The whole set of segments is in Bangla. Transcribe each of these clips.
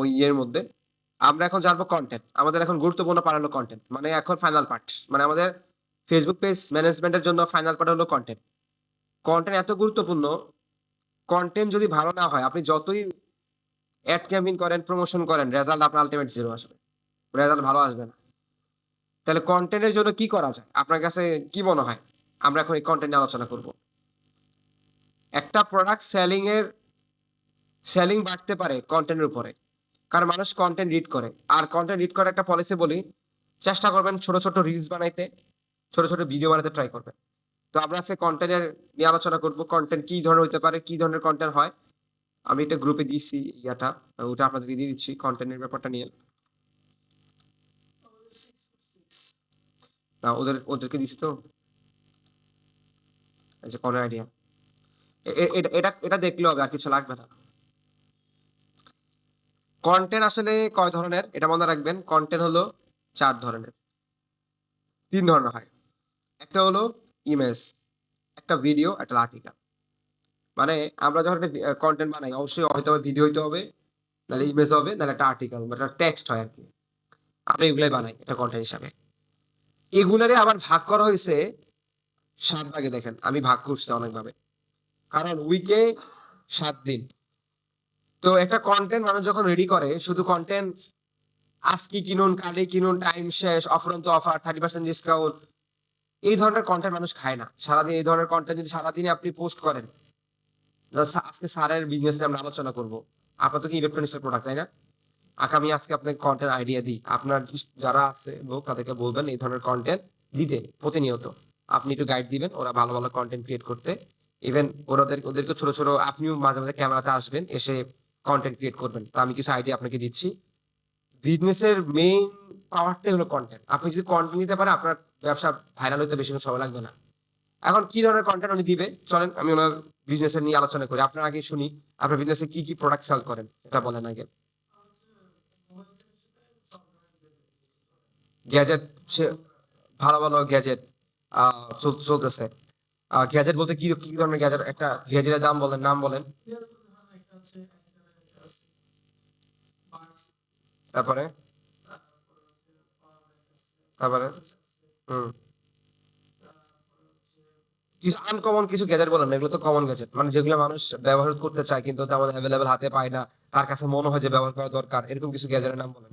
ওই ইয়ের মধ্যে। আমরা এখন জানবো কন্টেন্ট। আমাদের এখন গুরুত্বপূর্ণ পার্ট হলো কন্টেন্ট। মানে এখন ফাইনাল পার্ট। মানে আমাদের Facebook পেজ ম্যানেজমেন্টের জন্য ফাইনাল পার্ট হলো কন্টেন্ট। কন্টেন্ট এত গুরুত্বপূর্ণ, কন্টেন্ট যদি ভালো না হয়, আপনি যতই অ্যাড ক্যাম্পেইন করেন, প্রমোশন করেন, রেজাল্ট আপনার আল্টিমেট 0 আসবে। রেজাল্ট ভালো আসবে না। তাহলে কন্টেন্টের জন্য কি করা যায়? আপনার কাছে কি মনে হয়? আমরা এখন এই কন্টেন্ট নিয়ে আলোচনা করব। একটা প্রোডাক্ট সেলিং বাড়তে পারে কন্টেন্টের উপরে। কারণ মানুষ কন্টেন্ট রিড করে। আর কন্টেন্ট রিড করার একটা পলিসি বলি, চেষ্টা করবেন ছোট, ছোট রিলস বানাইতে, ছোট, ছোট ভিডিও বানাতে ট্রাই করবেন। তো আমরা আজকে কন্টেন্টের নিয়ে আলোচনা করব। কন্টেন্ট কি ধরনের হইতে পারে, কি ধরনের কন্টেন্ট হয়। আমি একটা গ্রুপে দিয়েছি ইয়াটা, ওটা আপনাদেরকে দিয়ে দিচ্ছি কন্টেন্টের ব্যাপারটা নিয়ে। না ওদেরকে দিছি তো। এই যে কোনো আইডিয়া। এটা দেখলেও হবে, আর কিছু লাগবে না। কন্টেন্ট আসলে কয় ধরনের এটা মনে রাখবেন। কন্টেন্ট হলো 4 ধরনের। 3 ধরনের হয়। একটা হলো ইমেজ, একটা ভিডিও, একটা আর্টিকেল। মানে আমরা যখন একটা কন্টেন্ট বানাই, অবশ্যই হয়তো ভিডিও হইতে হবে, নাহলে ইমেজ হবে, নাহলে একটা আর্টিকেল বা একটা টেক্সট হয় আরকি। আমরা এগুলাই বানাই এটা কন্টেন্ট হিসাবে। এগুলারে আবার ভাগ করা হইছে 7 ভাগে। দেখেন আমি ভাগ করছি অনেকভাবে। কারণ উইকে 7 দিন। তো একটা কন্টেন্ট মানুষ যখন রেডি করে, শুধু কন্টেন্ট আজকে কিনুন, কালই কিনুন, টাইম শেষ, অফুরন্ত অফার, 30% ডিসকাউন্ট, এই ধরনের কন্টেন্ট মানুষ খায় না। সারাদিন এই ধরনের কন্টেন্ট যদি সারাদিনে আপনি পোস্ট করেন, আজকে স্যারের বিজনেস নিয়ে আমরা আলোচনা করব। আপনার তো কি ইলেকট্রনিক্সের প্রোডাক্ট, তাই না? আমি আজকে আপনাকে কন্টেন্ট আইডিয়া দিই। আপনার যারা আছে লোক, তাদেরকে বলবেন এই ধরনের কন্টেন্ট দিতে প্রতিনিয়ত। আপনি একটু গাইড দিবেন ওরা ভালো, ভালো কন্টেন্ট ক্রিয়েট করতে। ইভেন ওদেরকে ছোট, ছোট আপনিও মাঝে, মাঝে ক্যামেরাতে আসবেন, এসে কন্টেন্ট ক্রিয়েট করবেন। তো আমি কিছু আইডিয়া আপনাকে দিচ্ছি। বিজনেসের মেইন পাওয়ারটাই হলো কন্টেন্ট। আপনি যদি কন্টেন্ট নিতে পারেন, আপনার ব্যবসা ভাইরাল হইতে বেশি সময় লাগবে না। এখন কি ধরনের কন্টেন্ট উনি দিবে, চলেন আমি ওনার বিজনেসের নিয়ে আলোচনা করি। আপনার আগে শুনি, আপনার বিজনেসে কি কি প্রোডাক্ট সেল করেন এটা বলেন আগে। গ্যাজেট, সে ভালো, ভালো গ্যাজেট চলতেছে। গ্যাজেট বলতে কি, কি ধরনের গ্যাজেট? একটা গ্যাজেটের দাম বলেন, নাম বলেন। তারপরে তারপরে হুম কিছু আনকমন কিছু গ্যাজেট বলেন না, এগুলো তো কমন গ্যাজেট, মানে যেগুলো মানুষ ব্যবহার করতে চায় কিন্তু তেমন অ্যাভেলেবেল হাতে পায় না, তার কাছে মনে হয় যে ব্যবহার করা দরকার, এরকম কিছু গ্যাজেটের নাম বলেন।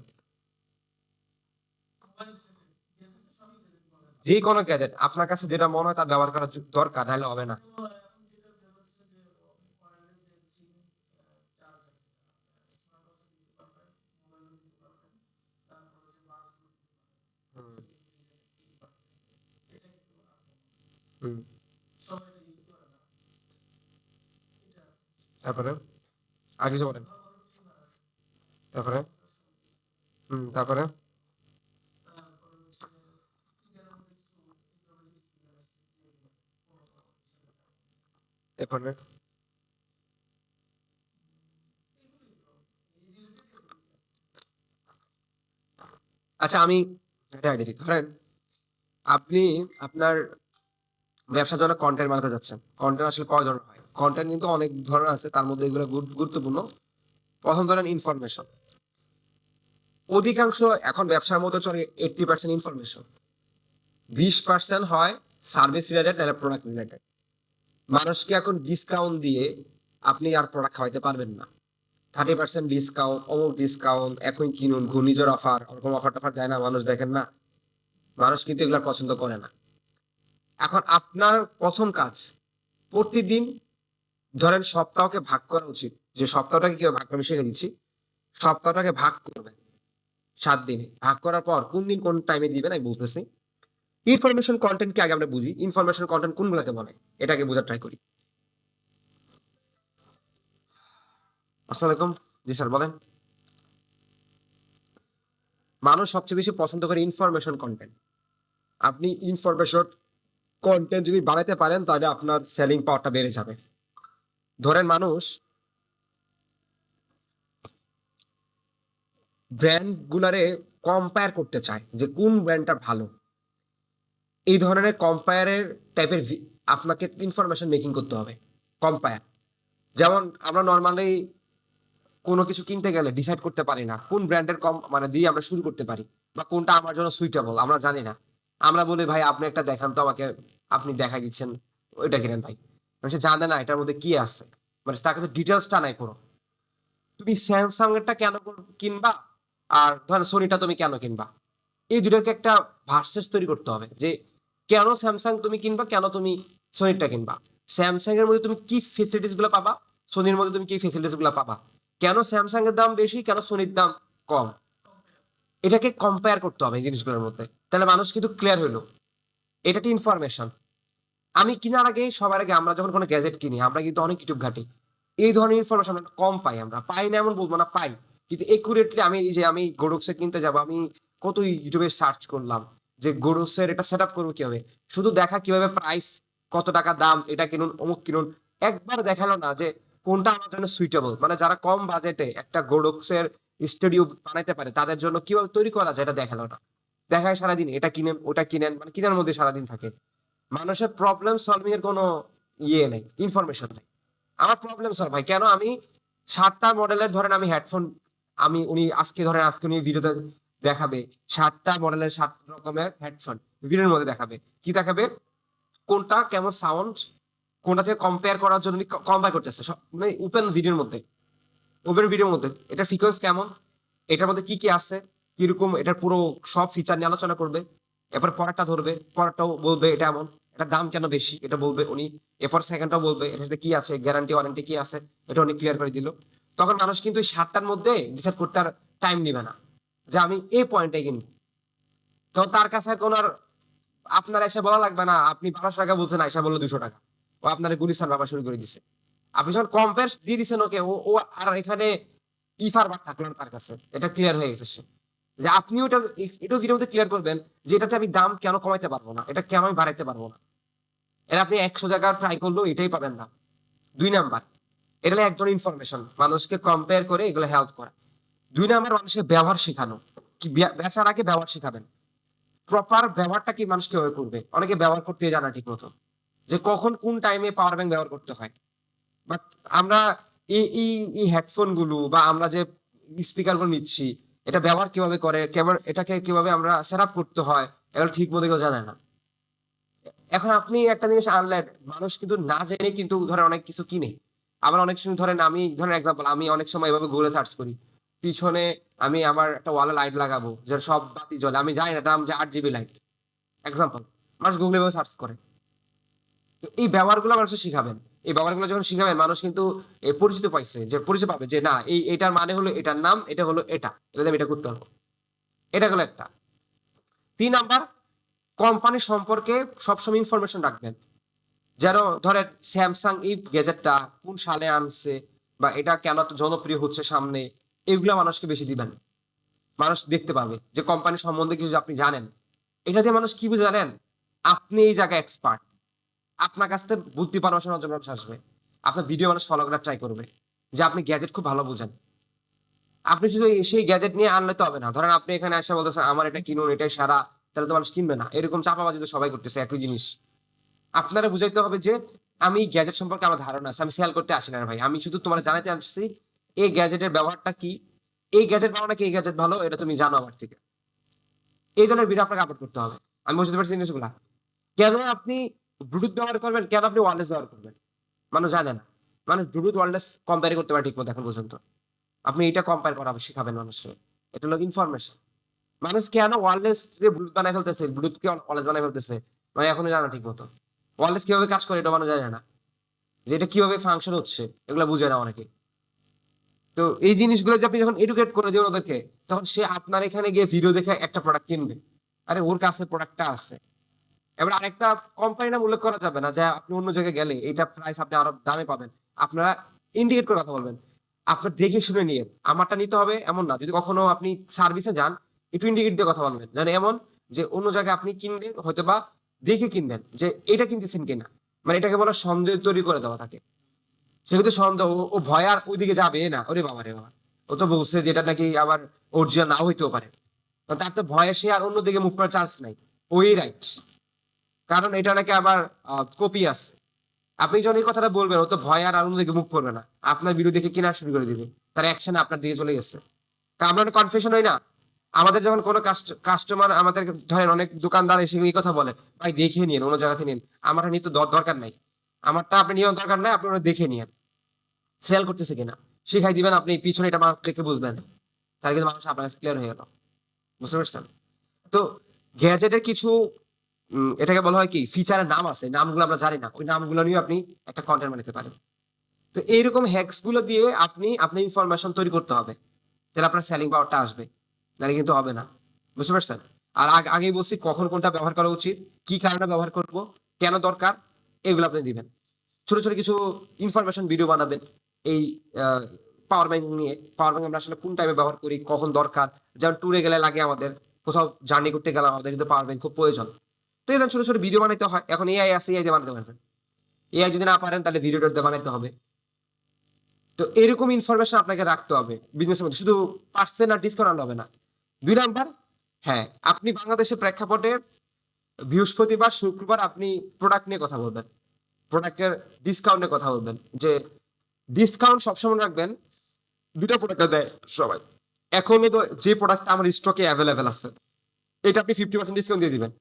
যে কোনো গ্যাজেট আপনার কাছে যেটা মনে হয় তার ব্যবহার করা দরকার, নাহলে হবে না। হুম হুম তারপরে আর কিছু বলেন। তারপরে তারপরে এরপরে আচ্ছা আমি একটা আইডিয়া দিই। ধরেন আপনি আপনার ব্যবসার জন্য কন্টেন্ট বানাতে যাচ্ছেন। কন্টেন্ট আসলে কয় ধরনের হয়? কন্টেন্ট কিন্তু অনেক ধরনের আছে, তার মধ্যে এগুলো গুরুত্বপূর্ণ। প্রথম ধরেন ইনফরমেশন। অধিকাংশ এখন ব্যবসার মধ্যে চলে 80% ইনফরমেশন, 20% হয় সার্ভিস রিলেটেড, নাহলে প্রোডাক্ট রিলেটেড। মানুষকে এখন ডিসকাউন্ট দিয়ে আপনি আর প্রোডাক্ট খাওয়াইতে পারবেন না। 30% ডিসকাউন্ট, অমুক ডিসকাউন্ট, এখন কিনুন, ঘূর্ণিঝড় অফার, ওরকম অফার টফার দেয় না মানুষ, দেখেন না? মানুষ কিন্তু এগুলো পছন্দ করে না। এখন আপনার প্রথম কাজ, প্রতিদিন ধরেন সপ্তাহকে ভাগ করা উচিত, যে সপ্তাহটাকে কিভাবে ভাগ করে শিখে দিচ্ছি। সপ্তাহটাকে ভাগ করবেন 7 দিনে। ভাগ করার পর কোন দিন কোন টাইমে দিবেন আমি বলতেছি। ইনফরমেশন কন্টেন্ট কি আগে আমরা বুঝি, ইনফরমেশন কন্টেন্ট কোনগুলোকে বলে, এটাকে বোঝার ট্রাই করি। আসসালামু আলাইকুম। জি স্যার বলেন। মানুষ সবচেয়ে বেশি পছন্দ করে ইনফরমেশন কন্টেন্ট। আপনি ইনফরমেশন কন্টেন্ট যদি বানাইতে পারেন, তাহলে আপনার সেলিং পাওয়ারটা বেড়ে যাবে। ধরেন মানুষ ব্র্যান্ড গুলারে কম্পেয়ার করতে চায় যে কোন ব্র্যান্ডটা ভালো। এই ধরনের কম্পেয়ারের টাইপের আপনাকে ইনফরমেশন মেকিং করতে হবে। কম্পেয়ার, যেমন আমরা নর্মালি কোনো কিছু কিনতে গেলে ডিসাইড করতে পারি না কোন ব্র্যান্ডের কম মানে দিয়ে আমরা শুরু করতে পারি বা কোনটা আমার জন্য সুইটেবল আমরা জানি না। আমরা বলি ভাই আপনি একটা দেখান তো আমাকে, আপনি দেখাই দিচ্ছেন ওইটা কিনেন ভাই। মানে সে জানে না এটার মধ্যে কি আছে, মানে তার কাছে ডিটেলসটা নাই পুরো। তুমি স্যামসাং এরটা কেন কিনবা আর ধর সোনিটা তুমি কেন কিনবা, এই দুটোকে একটা ভার্সেস তৈরি করতে হবে যে কেন স্যামসাং তুমি কিনবা, কেন তুমি সোনিরটা কিনবা। স্যামসাং এর মধ্যে তুমি কি ফেসিলিটিস গুলো পাবা, সোনির মধ্যে তুমি কি ফেসিলিটিস গুলো পাবা, কেন স্যামসাং এর দাম বেশি কেন সোনির দাম কম, এটাকে কম্পেয়ার করতে হবে এই জিনিসগুলোর মধ্যে। তাহলে মানুষ কিন্তু ক্লিয়ার হইলো, এটা একটা ইনফরমেশন। আমি কেনার আগে সবার আগে আমরা যখন কোনো গ্যাজেট কিনি আমরা কিন্তু অনেক ইউটিউব ঘাঁটি, এই ধরনের ইনফরমেশন কম পাই, আমরা পাই না এমন বলবো না, পাই। কিন্তু একুরেটলি আমি এই যে আমি গোডক্সে কিনতে যাব, আমি কত ইউটিউবে সার্চ করলাম যে গোডক্সের এটা সেট আপ করবো কিভাবে, শুধু দেখা কিভাবে প্রাইস কত টাকা দাম, এটা কিনুন অমুক কিনুন, একবার দেখালো না যে কোনটা আমার জন্য সুইটেবল। মানে যারা কম বাজেটে একটা গোডক্সের স্টুডিও বানাইতে পারে তাদের জন্য কিভাবে তৈরি করা যায় এটা দেখালো না। দেখায় সারাদিন এটা কিনেন ওটা কিনেন, মানে কিনার মধ্যে সারাদিন থাকে। মানুষের প্রবলেম সলভিং এর কোনো ইয়ে নেই, ইনফরমেশন নেই। আমার প্রবলেম সলভ ভাই কেন, আমি 7টা মডেলের ধরেন আমি হেডফোন, আমি উনি আজকে ধরেন আজকে উনি ভিডিওতে দেখাবে 7টা মডেলের 7 রকমের হেডফোন, ভিডিওর মধ্যে দেখাবে কি দেখাবে, কোনটা কেমন সাউন্ড, কোনটা থেকে কম্পেয়ার করার জন্য কম্পেয়ার করতেছে সব মানে ওপেন ভিডিওর মধ্যে, ওপেন ভিডিওর মধ্যে এটা ফ্রিকোয়েন্স কেমন, এটার মধ্যে কি কি আছে, কিরকম, এটার পুরো সব ফিচার নিয়ে আলোচনা করবে। এরপর পরেরটা ধরবে, পরেরটাও বলবে এটা এমন, এটার দাম কেন বেশি এটা বলবে উনি। এরপর সেকেন্ডটাও বলবে এটার সাথে কি আছে, গ্যারান্টি ওয়ারেন্টি কি আছে, এটা উনি ক্লিয়ার করে দিল। তখন মানুষ কিন্তু এই 7টার মধ্যে ডিসাইড করতে আর টাইম নিবে না যে আমি এই পয়েন্টে কিনবো। তো তার কাছে কোনো আর আপনার এসে বলা লাগবে না আপনি 1200 টাকা বলছেন, এসে বললো 200 টাকা, ও আপনার গুলিস্তান ভাবা শুরু করে দিছে। আপনি যখন কম্পেয়ার দিয়ে দিচ্ছেন ওকে, ও ও আর এখানে ইফার বার থাকলো না তার কাছে, এটা ক্লিয়ার হয়ে গেছে সে যে আপনিও এটা এটাও ভিডিওর মধ্যে ক্লিয়ার করবেন যে এটাতে আমি দাম কেন কমাইতে পারবো না, এটা কেন আমি বাড়াইতে পারবো না। এটা আপনি 100 জায়গায় ট্রাই করলেও এটাই পাবেন না। 2 নাম্বার, এটা হলো একজন ইনফরমেশন মানুষকে কম্পেয়ার করে এগুলো হেল্প করা। 2 নাম্বার, মানুষকে ব্যবহার শেখানো, কি বেচার আগে ব্যবহার শেখাবেন, প্রপার ব্যবহারটা কি মানুষ কিভাবে করবে। অনেকে ব্যবহার করতে জানা ঠিক মতো, যে কখন কোন টাইমে পাওয়ার ব্যাংক ব্যবহার করতে হয়। বাট আমরা এই এই এই হেডফোন গুলো বা আমরা যে স্পিকার গুলো নিচ্ছি এটা ব্যবহার কিভাবে করে, কেমন এটাকে কিভাবে আমরা সেট আপ করতে হয়, এগুলো ঠিক মতো কেউ জানে না। এখন আপনি একটা জিনিস আনলেন, মানুষ কিন্তু না জেনে কিন্তু ধরেন অনেক কিছু কিনে। আবার অনেক সময় ধরেন আমি ধরেন এক্সাম্পল, আমি অনেক সময় এভাবে গুগলে সার্চ করি পিছনে আমি আমার একটা ওয়ালে লাইট লাগাবো যে সব বাতি জ্বলে, আমি জানি না দাম যে 8 জিবি লাইট এক্সাম্পল, মানুষ গুগলে এভাবে সার্চ করে। তো এই ব্যবহারগুলো মানুষকে শিখাবেন, এই ব্যবহারগুলো যখন শিখাবেন মানুষ কিন্তু পরিচিত পাইছে, যে পরিচয় পাবে যে না এই এটার মানে হলো এটার নাম, এটা হলো এটা, এটা দিয়ে আমি এটা করতে পারবো। এটা হলো একটা। 3 নাম্বার, কোম্পানি সম্পর্কে সবসময় ইনফরমেশন রাখবেন। যেন ধরেন স্যামসাং এই গ্যাজেটটা কোন সালে আনছে বা এটা কেন এত জনপ্রিয় হচ্ছে সামনে, এগুলো মানুষকে বেশি দিবেন। মানুষ দেখতে পাবে যে কোম্পানি সম্বন্ধে কিছু আপনি জানেন। এটা দিয়ে মানুষ কি বুঝে জানেন, আপনি এই জায়গায় এক্সপার্ট। আপনার কাছ থেকে বুদ্ধি পরামর্শের জন্য মানুষ আসবে, আপনার ভিডিও মানুষ ফলো করার ট্রাই করবে যে আপনি গ্যাজেট খুব ভালো বুঝেন। আপনি শুধু সেই গ্যাজেট নিয়ে আনলে তো হবে না। ধরেন আপনি এখানে এসে বলতেছেন আমার এটা কিনুন এটাই সারা, তাহলে তো মানুষ কিনবে না। এরকম চাপাবাজি তো সবাই করতেছে একই জিনিস। আপনারা বুঝাইতে হবে যে আমি গ্যাজেট সম্পর্কে আমার ধারণা আছে, আমি সেল করতে আসি না ভাই, আমি শুধু তোমার জানাতে আসছি এই গ্যাজেটের ব্যবহারটা কি, এই গ্যাজেট ভালো নাকি এই গ্যাজেট ভালো এটা তুমি জানো আমার থেকে। এই ধরনের ভিডিও আপনাকে আপলোড করতে হবে। আমি বুঝতে পারছি জিনিসগুলা। কেন আপনি ব্লুটুথ ব্যবহার করবেন, কেন আপনি ওয়্যারলেস ব্যবহার করবেন, মানুষ জানে না। মানুষ ব্লুটুথ ওয়্যারলেস কম্পেয়ার করতে পারে ঠিক মতো এখন পর্যন্ত। আপনি এটা কম্পেয়ার করা শিখাবেন মানুষকে, এটা হলো ইনফরমেশন। মানুষ কেন ওয়্যারলেস ব্লুটুথ বানায় ফেলতেছে, ব্লুটুথ কে ওয়্যারলেস বানায় ফেলতেছে, মানে এখনো জানা ঠিক মতো। ওয়্যারলেস কিভাবে কাজ করে এটা মানুষ জানে না, যে এটা কিভাবে ফাংশন হচ্ছে এগুলো বুঝে না অনেকে। তো এই জিনিসগুলো যে আপনি যখন এডুকেট করে দিবেন ওদেরকে, তখন সে আপনার এখানে গিয়ে ভিডিও দেখে একটা প্রোডাক্ট কিনবে। আরে ওর কাছে প্রোডাক্টটা আছে। এবার আরেকটা, কোম্পানির নাম উল্লেখ করা যাবে না যে আপনি অন্য জায়গায় গেলে এটা প্রাইস আপনি আরো দামে পাবেন। আপনারা ইন্ডিকেট করে কথা বলবেন, আপনার দেখে শুনে নিয়ে আমারটা নিতে হবে এমন না। যদি কখনো আপনি সার্ভিসে যান একটু ইন্ডিকেট দিয়ে কথা বলবেন, যেন এমন যে অন্য জায়গায় আপনি কিনবেন হয়তো বা দেখে কিনবেন যে এটা কিনতেছেন কিনা, মানে এটাকে বলা সন্দেহ তৈরি করে দেওয়া থাকে। সেক্ষেত্রে সন্দেহ, ও ভয় আর ওইদিকে যাবে না, ওরে বাবা রে বাবা, ও তো বলছে যে এটা নাকি আবার অরিজিনাল নাও হইতেও পারে। তো তার তো ভয়ে সে আর অন্যদিকে মুভ করার চান্স নাই, ওই রাইট, কারণ এটা নাকি আবার কপি আছে। আপনি যখন এই কথাটা বলবেন, ও তো ভয় আর আনন্দ থেকে মুখ করবে না, আপনার ভিডিও দেখে কেনা শুরু করে দিবে, তার অ্যাকশন আপনার দিকে চলে গেছে। কারণ আমরা কনফিউশন হই না, আমাদের যখন কোনো কাস্টমার আমাদের ধরেন অনেক দোকানদার এসে এই কথা বলে, ভাই দেখে নিন, অন্য জায়গা থেকে নিন, আমারটা নিতে দরকার নাই, আমারটা আপনি নিয়ে দরকার নাই, আপনি ওটা দেখে নিন সেল করতেছে কিনা, শিখাই দিবেন, আপনি পিছনে এটা মানুষ দেখে বুঝবেন, তার কিন্তু মানুষ আপনার কাছে ক্লিয়ার হয়ে গেল। বুঝতে পারছেন? তো গ্যাজেটের কিছু এটাকে বলা হয় কি ফিচারের নাম আছে, নামগুলো আমরা জানি না, ওই নামগুলো নিয়ে আপনি একটা কন্টেন্ট বানাতে পারেন। তো এইরকম হ্যাকস গুলো দিয়ে আপনি ইনফরমেশন তৈরি করতে হবে, তাহলে আপনার সেলিং পাওয়ারটা আসবে, নাহলে কিন্তু হবে না। বুঝতে পারছেন? আর আগেই বলছি কখন কোনটা ব্যবহার করা উচিত, কি কারণে ব্যবহার করব, কেন দরকার, এগুলো আপনি দিবেন। ছোট ছোট কিছু ইনফরমেশন ভিডিও বানাবেন এই পাওয়ার ব্যাংক নিয়ে, পাওয়ার ব্যাংক আমরা আসলে কোন টাইমে ব্যবহার করি, কখন দরকার, যেমন ট্যুরে গেলে লাগে, আমাদের কোথাও জার্নি করতে গেলে আমাদের কিন্তু পাওয়ার ব্যাংক খুব প্রয়োজন। তো এরকম ছোট ছোট ভিডিও বানাইতে হয়, এখন এআই আছে, এআই দিয়ে বানাতে পারবেন। এআই যদি না পারেন তাহলে ভিডিও দিয়ে বানাইতে হবে। তো এরকম ইনফরমেশন আপনাকে রাখতে হবে বিজনেসের মধ্যে, শুধু পার্সেন্ট আর ডিসকাউন্ট আনতে হবে না। 2 নাম্বার, হ্যাঁ, আপনি বাংলাদেশের প্রেক্ষাপটে বৃহস্পতিবার শুক্রবার আপনি প্রোডাক্ট নিয়ে কথা বলবেন, প্রোডাক্টের ডিসকাউন্টের কথা বলবেন, যে ডিসকাউন্ট সবসময় রাখবেন। 2টা প্রোডাক্ট দেয় সবাই, এখন যে প্রোডাক্টটা আমার স্টকে অ্যাভেলেবেল আছে, এটা আপনি 50% ডিসকাউন্ট দিয়ে দিবেন,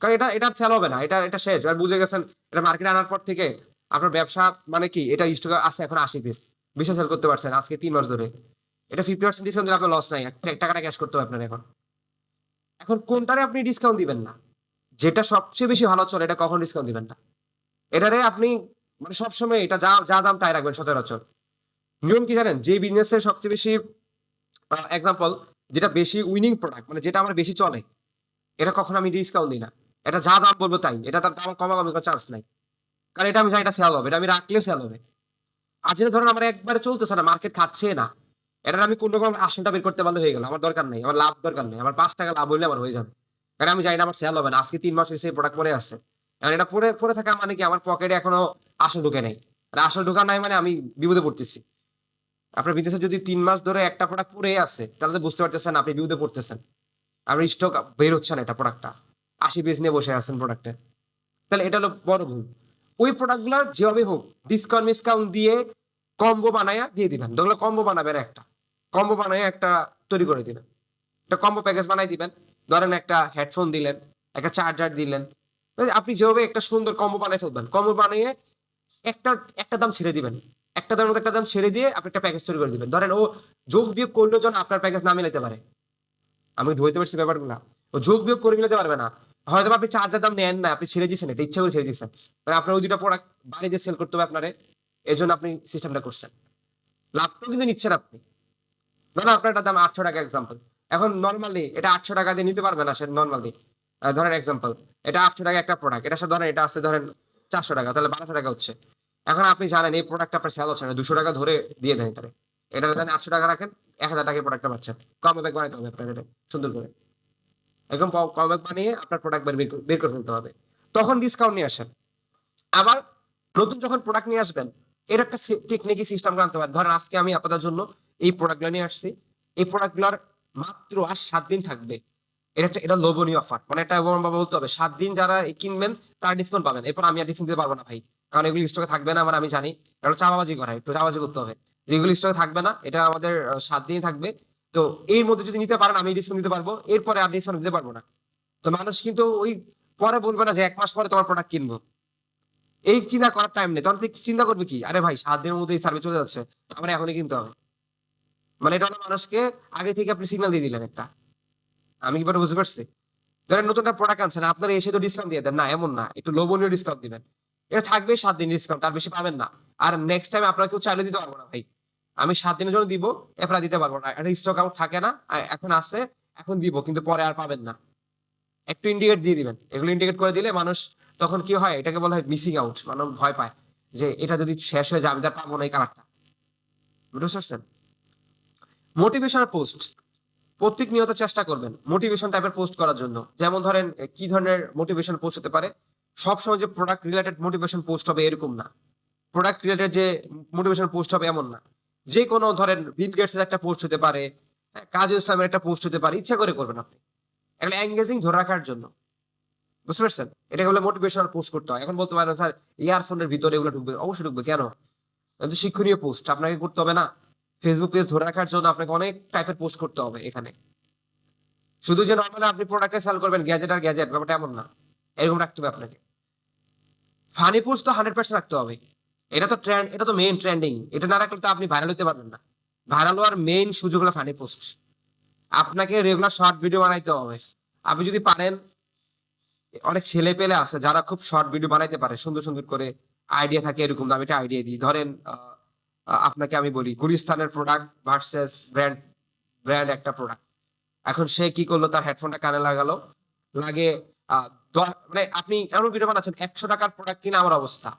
কারণ এটা সেল হবে না, এটা শেষ, আর বুঝে গেছেন। এটা মার্কেটে আনার পর থেকে আপনার ব্যবসা মানে কি, এটা স্টকে আছে এখন 80 পিস, 20 সেল করতে পারছেন আজকে 3 মাস ধরে, এটা 50% ডিসকাউন্ট দিলে আপনার লস নাই, টাকাটা ক্যাশ করতে হবে আপনার। এখন এখন কোনটারে আপনি ডিসকাউন্ট দিবেন না, যেটা সবচেয়ে বেশি ভালো চলে এটা কখন ডিসকাউন্ট দিবেন না, এটারে আপনি মানে সবসময় এটা যা যা দাম তাই রাখবেন সচরাচর। নিয়ম কি জানেন, যে বিজনেসের সবচেয়ে বেশি এক্সাম্পল, যেটা বেশি উইনিং প্রোডাক্ট, মানে যেটা আমার বেশি চলে, এটা কখনো আমি ডিসকাউন্ট দিই না, এটা যা দাম বলবো তাই, এটা তার দাম কমাকামি করার চান্স নাই, কারণ এটা আমি জানি এটা সেল হবে, এটা আমি রাখলেও সেল হবে। আর যেটা ধরেন আমার একবারে চলতেছে না, মার্কেট খাচ্ছে না, এটা আমি কোন রকম 80টা বের করতে পারলে হয়ে গেল, আমার দরকার নেই, আমার লাভ দরকার নেই, আমার 5 টাকা লাভ হইলে আমার হয়ে যাবে, কারণ আমি জানি না আমার সেল হবে না, আজকে 3 মাস হয়েছে এই প্রোডাক্ট পরে আসছে, কারণ এটা পরে পরে থাকা মানে কি আমার পকেটে এখনো আসল ঢুকে নেই, আর আসল ঢোকা নাই মানে আমি বিপদে পড়তেছি। আপনার বিদেশে যদি 3 মাস ধরে একটা প্রোডাক্ট পরে আছে, তাহলে তো বুঝতে পারতেছেন আপনি বিপদে পড়তেছেন, আপনার স্টক বের হচ্ছে না, এটা প্রোডাক্টটা 80 পিস নিয়ে বসে আছেন প্রোডাক্টে, তাহলে এটা হলো বড় ভুল। ওই প্রোডাক্টগুলো যেভাবে হোক ডিসকাউন্ট মিসকাউন্ট দিয়ে কম্বো বানায়া দিয়ে দিবেন, যেগুলো কম্বো বানাবেন, একটা কম্বো বানায় একটা তৈরি করে দিবেন, একটা কম্বো প্যাকেজ বানাই দিবেন। ধরেন একটা হেডফোন দিলেন, একটা চার্জার দিলেন, আপনি যেভাবে একটা সুন্দর কম্বো বানিয়ে ফেলবেন, কম্বো বানিয়ে একটা একটা দাম ছেড়ে দিবেন, একটা দামের মধ্যে একটা দাম ছেড়ে দিয়ে আপনি একটা প্যাকেজ তৈরি করে দিবেন। ধরেন ও যোগ বিয়োগ করলেও যেন আপনার প্যাকেজ না মিলাইতে পারে, আমি ধরতে পারছি ব্যাপারগুলো, ও যোগ বিয়োগ করে মিলাতে পারবে না, হয়তো আপনি চার্জার দাম নেন না, আপনি ছেড়ে দিচ্ছেন, এটা ইচ্ছা করে ছেড়ে দিচ্ছেন, মানে আপনার ওই 2টা প্রোডাক্ট বাড়িতে সেল করতে হবে আপনারে, এই জন্য আপনি সিস্টেমটা করছেন, লাভটাও কিন্তু নিচ্ছেন আপনি। ধরেন আপনার একটা দাম 800 টাকা এক্সাম্পল, এখন নর্মালি এটা 800 টাকা দিয়ে নিতে পারবে না সে নর্মালি, ধরেন এক্সাম্পল এটা 800 টাকা একটা প্রোডাক্ট, এটা সাথে ধরেন এটা আছে ধরেন 400 টাকা, তাহলে 1200 টাকা হচ্ছে। এখন আপনি জানেন এই প্রোডাক্ট আপনার সেল হচ্ছে না, 200 টাকা ধরে দিয়ে দেন এটারে, এটা দেন 800 টাকা রাখেন, 1000 টাকায় প্রোডাক্টটা পাচ্ছেন, কম ব্যাগ বানাইতে হবে আপনার, এটা সুন্দর করে একদম কম ব্যাগ বানিয়ে আপনার প্রোডাক্ট বের করে ফেলতে হবে, তখন ডিসকাউন্ট নিয়ে আসেন। আবার নতুন যখন প্রোডাক্ট নিয়ে আসবেন, এর একটা টেকনিকি সিস্টেম আনতে পারেন। ধরেন আজকে আমি আপনাদের জন্য এই প্রোডাক্টগুলো নিয়ে আসছি, এই প্রোডাক্টগুলোর মাত্র আর 7 দিন থাকবে, এটা লোভনীয় অফার, মানে এটা বলতে হবে 7 দিন যারা কিনবেন তারা ডিসকাউন্ট পাবেন, এরপর আমি আর ডিসকাউন্ট দিতে পারবো না ভাই, কারণ এগুলি স্টকে থাকবে না, আমার আমি জানি, এটা চাপাবাজি করা, একটু চাপাবাজি করতে হবে, যেগুলি স্টকে থাকবে না, এটা আমাদের 7 দিন থাকবে। তো এর মধ্যে যদি নিতে পারেন আমি ডিসকাউন্ট দিতে পারবো, এরপরে আর ডিসকাউন্ট দিতে পারবো না। তো মানুষ কিন্তু ওই পরে বলবে না যে 1 মাস পরে তোমার প্রোডাক্ট কিনবো, এই চিন্তা করার টাইম নেই, তখন চিন্তা করবে কি, আরে ভাই 7 দিনের মধ্যে এই সার্ভিস চলে যাচ্ছে, আমার এখনই কিনতে হবে, মানে এটা হলো মানুষকে আগে থেকে আপনি সিগন্যাল দিয়ে দিলেন একটা। আমি কি বুঝতে পারছি? ধরেন নতুন একটা প্রোডাক্ট আনছেন, আপনারা এসে তো ডিসকাউন্ট দিয়ে দেন না, এমন না, একটু লোভনীয় ডিসকাউন্ট দিবেন, এটা থাকবে 7 দিন ডিসকাউন্ট, তার বেশি পাবেন না। আর নেক্সট টাইম আপনারা কেউ চাইলে দিতে পারবো না ভাই, আমি 7 দিনের জন্য দিব, এরপর আর দিতে পারবো না, এটা স্টক আউট থাকে না, এখন আছে, এখন দিব, কিন্তু পরে আর পাবেন না। একটু ইন্ডিকেট দিয়ে দিবেন, এগুলো ইন্ডিকেট করে দিলে মানুষ তখন কি হয়, এটাকে বলা হয় মিসিং আউট, মানুষ ভয় পায় যে এটা যদি শেষ হয়ে যায় আমি তার পাবো না এই কালারটা। বুঝতে পারছেন? মোটিভেশনাল পোস্ট প্রতিনিয়ত চেষ্টা করবেন মোটিভেশন টাইপের পোস্ট করার জন্য। যেমন ধরেন কি ধরনের মোটিভেশন পোস্ট হতে পারে, সবসময় যে প্রোডাক্ট রিলেটেড মোটিভেশন পোস্ট হবে এরকম না, প্রোডাক্ট রিলেটেড যে মোটিভেশন পোস্ট হবে এমন না, যে কোনো ধরেন বিল গেটস এর একটা পোস্ট হতে পারে, কাজী ইসলামের একটা পোস্ট হতে পারে, ইচ্ছা করে করবেন আপনি, একটা এঙ্গেজিং ধরে রাখার জন্য। বুঝতে পারছেন? এটা হলো মোটিভেশনাল পোস্ট করতে হয়। এখন বলতে পারেন স্যার ইয়ারফোনের ভিতরে এগুলো ঢুকবে। অবশ্যই ঢুকবে। কেন? এটা তো শিক্ষণীয় পোস্ট। আপনাকে করতে হবে না? Facebook পেজ ধরে রাখার জন্য আপনাকে অনেক টাইপের পোস্ট করতে হবে এখানে। শুধু যে নরমালি আপনি প্রোডাক্টে সেল করবেন গ্যাজেট আর গ্যাজেট ব্যাপারটা এমন না। এরকম রাখতে হবে আপনাকে। ফানি পোস্ট তো 100% রাখতে হবে। এটা তো ট্রেন্ড, এটা তো মেইন ট্রেন্ডিং। এটা না রাখলে তো আপনি ভাইরাল হতে পারবেন না। ভাইরাল হওয়ার মেইন সুযোগ হলো ফানি পোস্ট। আপনাকে রেগুলার শর্ট ভিডিও বানাইতে হবে। আপনি যদি পারেন, অনেক ছেলেপেলে আছে যারা খুব শর্ট ভিডিও বানাইতে পারে সুন্দর, সুন্দর করে আইডিয়া থাকে এরকম আমি একটা আইডিয়া দিই। ধরেন আপনাকে আমি বলি গুলিস্তানের প্রোডাক্ট ভার্সেস ব্র্যান্ড একটা প্রোডাক্ট। এখন সে কি করলো তার হেডফোনটা কানে লাগালো। লাগে আ মানে আপনি এমন ভিডিও বানাচ্ছেন ৳১০০ প্রোডাক্ট কিনা আমার অবস্থা।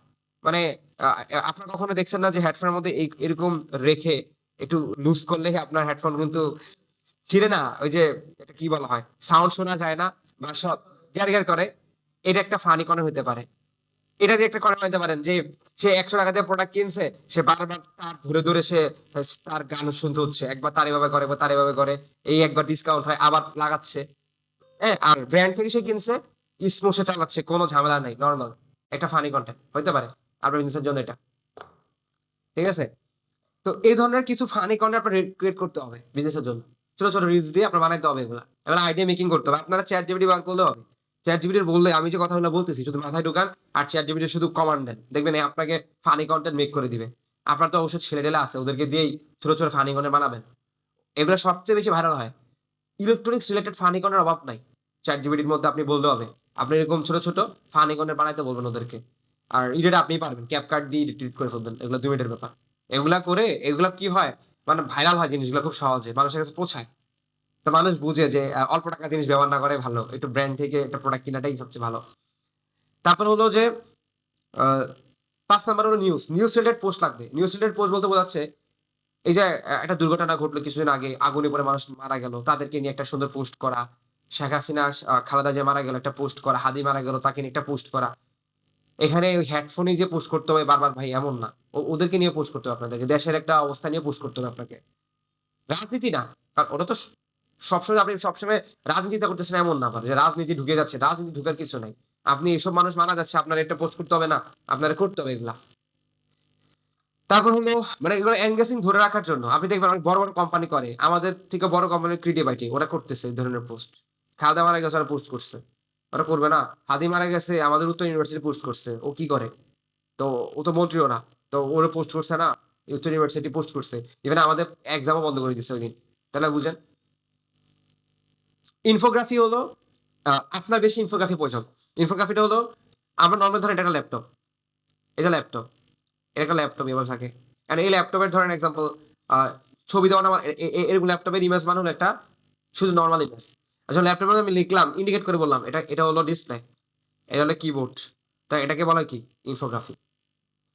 মানে আ আপনারা কখনো দেখছেন না যে হেডফোনের মধ্যে এরকম রেখে একটু লুজ করলে আপনার হেডফোন কিন্তু ছিঁড়ে না? ওই যে এটা কি বলা হয়? সাউন্ড শোনা যায় না বা গ্যার করে। এটা একটা ফানি কর্নার হইতে পারে। এটা দিয়ে একটা কর্নার বানাইতে পারেন যে সে ৳১০০ দিয়ে প্রোডাক্ট কিনছে। সে বারবার তার ধরে সে তার গান শুনতে হচ্ছে। একবার তার এভাবে করে, একবার তার এভাবে করে। এই একবার ডিসকাউন্ট হয় আবার লাগাচ্ছে। হ্যাঁ? আর ব্র্যান্ড থেকে সে কিনছে, স্মুথ সে চালাচ্ছে। কোন ঝামেলা নাই। নরমাল। একটা ফানি কনটেন্ট হইতে পারে। আপনার বিজনেসের জন্য এটা। ঠিক আছে? তো এই ধরনের কিছু ফানি কন্টেন্ট আপনার ক্রিয়েট করতে হবে বিজনেসের জন্য। ছোট, ছোট রিলস দিয়ে আপনার বানাইতে হবে এগুলা। এগুলা আইডিয়া মেকিং করতে হবে। আপনারা ChatGPT ব্যবহার করলেও হবে। ChatGPT বললে আমি যে কথাগুলো বলতেছি শুধু মাথায় ঢুকান আর ChatGPT শুধু কমান্ড দেন। দেখবেন আপনাকে ফানি কনটেন্ট মেক করে দিবে। আপনার তো অবশ্যই ছেলে-টেলে আছে ওদেরকে দিয়েই ছোট, ছোট ফানি কনটেন্ট বানাবেন। এগুলো সবচেয়ে বেশি ভাইরাল হয়। ইলেকট্রনিক্স রিলেটেড ফানি কন্টেন্ট অভাব নাই। ChatGPT এর মধ্যে আপনি বললে হবে। আপনি এরকম ছোট, ছোট ফানি কন্টেন্ট বানাইতে বলবেন ওদেরকে। আর এডিট আপনিই পারবেন। CapCut দিয়ে এডিট করে ফেলবেন। এগুলো ২ মিনিটের ব্যাপার। এগুলা করে এগুলা কি হয়? মানে ভাইরাল হয় জিনিসগুলো খুব সহজে। মানুষের কাছে পৌঁছায়। তো মানুষ বুঝে যে অল্প টাকার জিনিস ব্যবহার না করাই ভালো। একটু ব্র্যান্ড থেকে একটা প্রোডাক্ট কিনাটাই সবচেয়ে ভালো। তারপর হলো যে আ ৫ নাম্বার হলো নিউজ। নিউজ রিলেটেড পোস্ট লাগবে। নিউজ রিলেটেড পোস্ট বলতে বোঝাচ্ছে এই যে একটা দুর্ঘটনা ঘটলো কিছুদিন আগে, আগুনে পড়ে মানুষ মারা গেল। তাদেরকে নিয়ে একটা সুন্দর পোস্ট করা। শেখ হাসিনা খালেদা জিয়া মারা গেল একটা পোস্ট করা। হাদি মারা গেল তাকে নিয়ে একটা পোস্ট করা। এখানে ওই হেডফোনেই যে পোস্ট করতে হবে বারবার ভাই এমন না। ওদেরকে নিয়ে পোস্ট করতে হবে আপনাদেরকে। দেশের একটা অবস্থা নিয়ে পোস্ট করতে হবে আপনাকে। রাজনীতি না। কারণ ওটা তো সবসময় আপনি সবসময় রাজনীতিটা করতেছেন এমন না আবার যে রাজনীতি ঢুকে যাচ্ছে। রাজনীতি ঢুকার কিছু নাই। আপনি এসব মানুষ মারা যাচ্ছে আপনার এটা পোস্ট করতে হবে না। আপনারা করতে হবে এগুলা। তারপর হলো মানে এগুলো এনগেজিং ধরে রাখার জন্য আপনি দেখবেন অনেক বড়, বড় কোম্পানি করে। আমাদের থেকে বড় কোম্পানির ক্রিয়েটিভ ওরা করতেছে এই ধরনের পোস্ট। খালেদা মারা গেছে ওরা পোস্ট করছে। ওরা করবে না? হাদি মারা গেছে আমাদের উত্তর ইউনিভার্সিটি পোস্ট করছে। ও কি করে? তো ও তো মন্ত্রীও না। তো ওরা পোস্ট করছে না? উত্তর ইউনিভার্সিটি পোস্ট করছে। ইভেন আমাদের এক্সামও বন্ধ করে দিছে ঐদিন। তাহলে বুঝেন? ইনফোগ্রাফি হলো আপনার বেশি ইনফোগ্রাফি পছন্দ। ইনফোগ্রাফিটা হলো আমরা নরমাল ধরেন এটা একটা ল্যাপটপ। এটা ল্যাপটপ। এটা একটা ল্যাপটপ এভাবে থাকে। আর এই ল্যাপটপের ধরেন এক্সাম্পল আ ছবি দেওয়া আমার এরকম ল্যাপটপের ইমেজ মানে হলো একটা শুধু নরমাল ইমেজ। আসলে ল্যাপটপের মধ্যে আমি লিখলাম, ইন্ডিকেট করে বললাম এটা হলো ডিসপ্লে, এটা হলো কিবোর্ড। তো এটাকে বলা হয় কি? ইনফোগ্রাফি।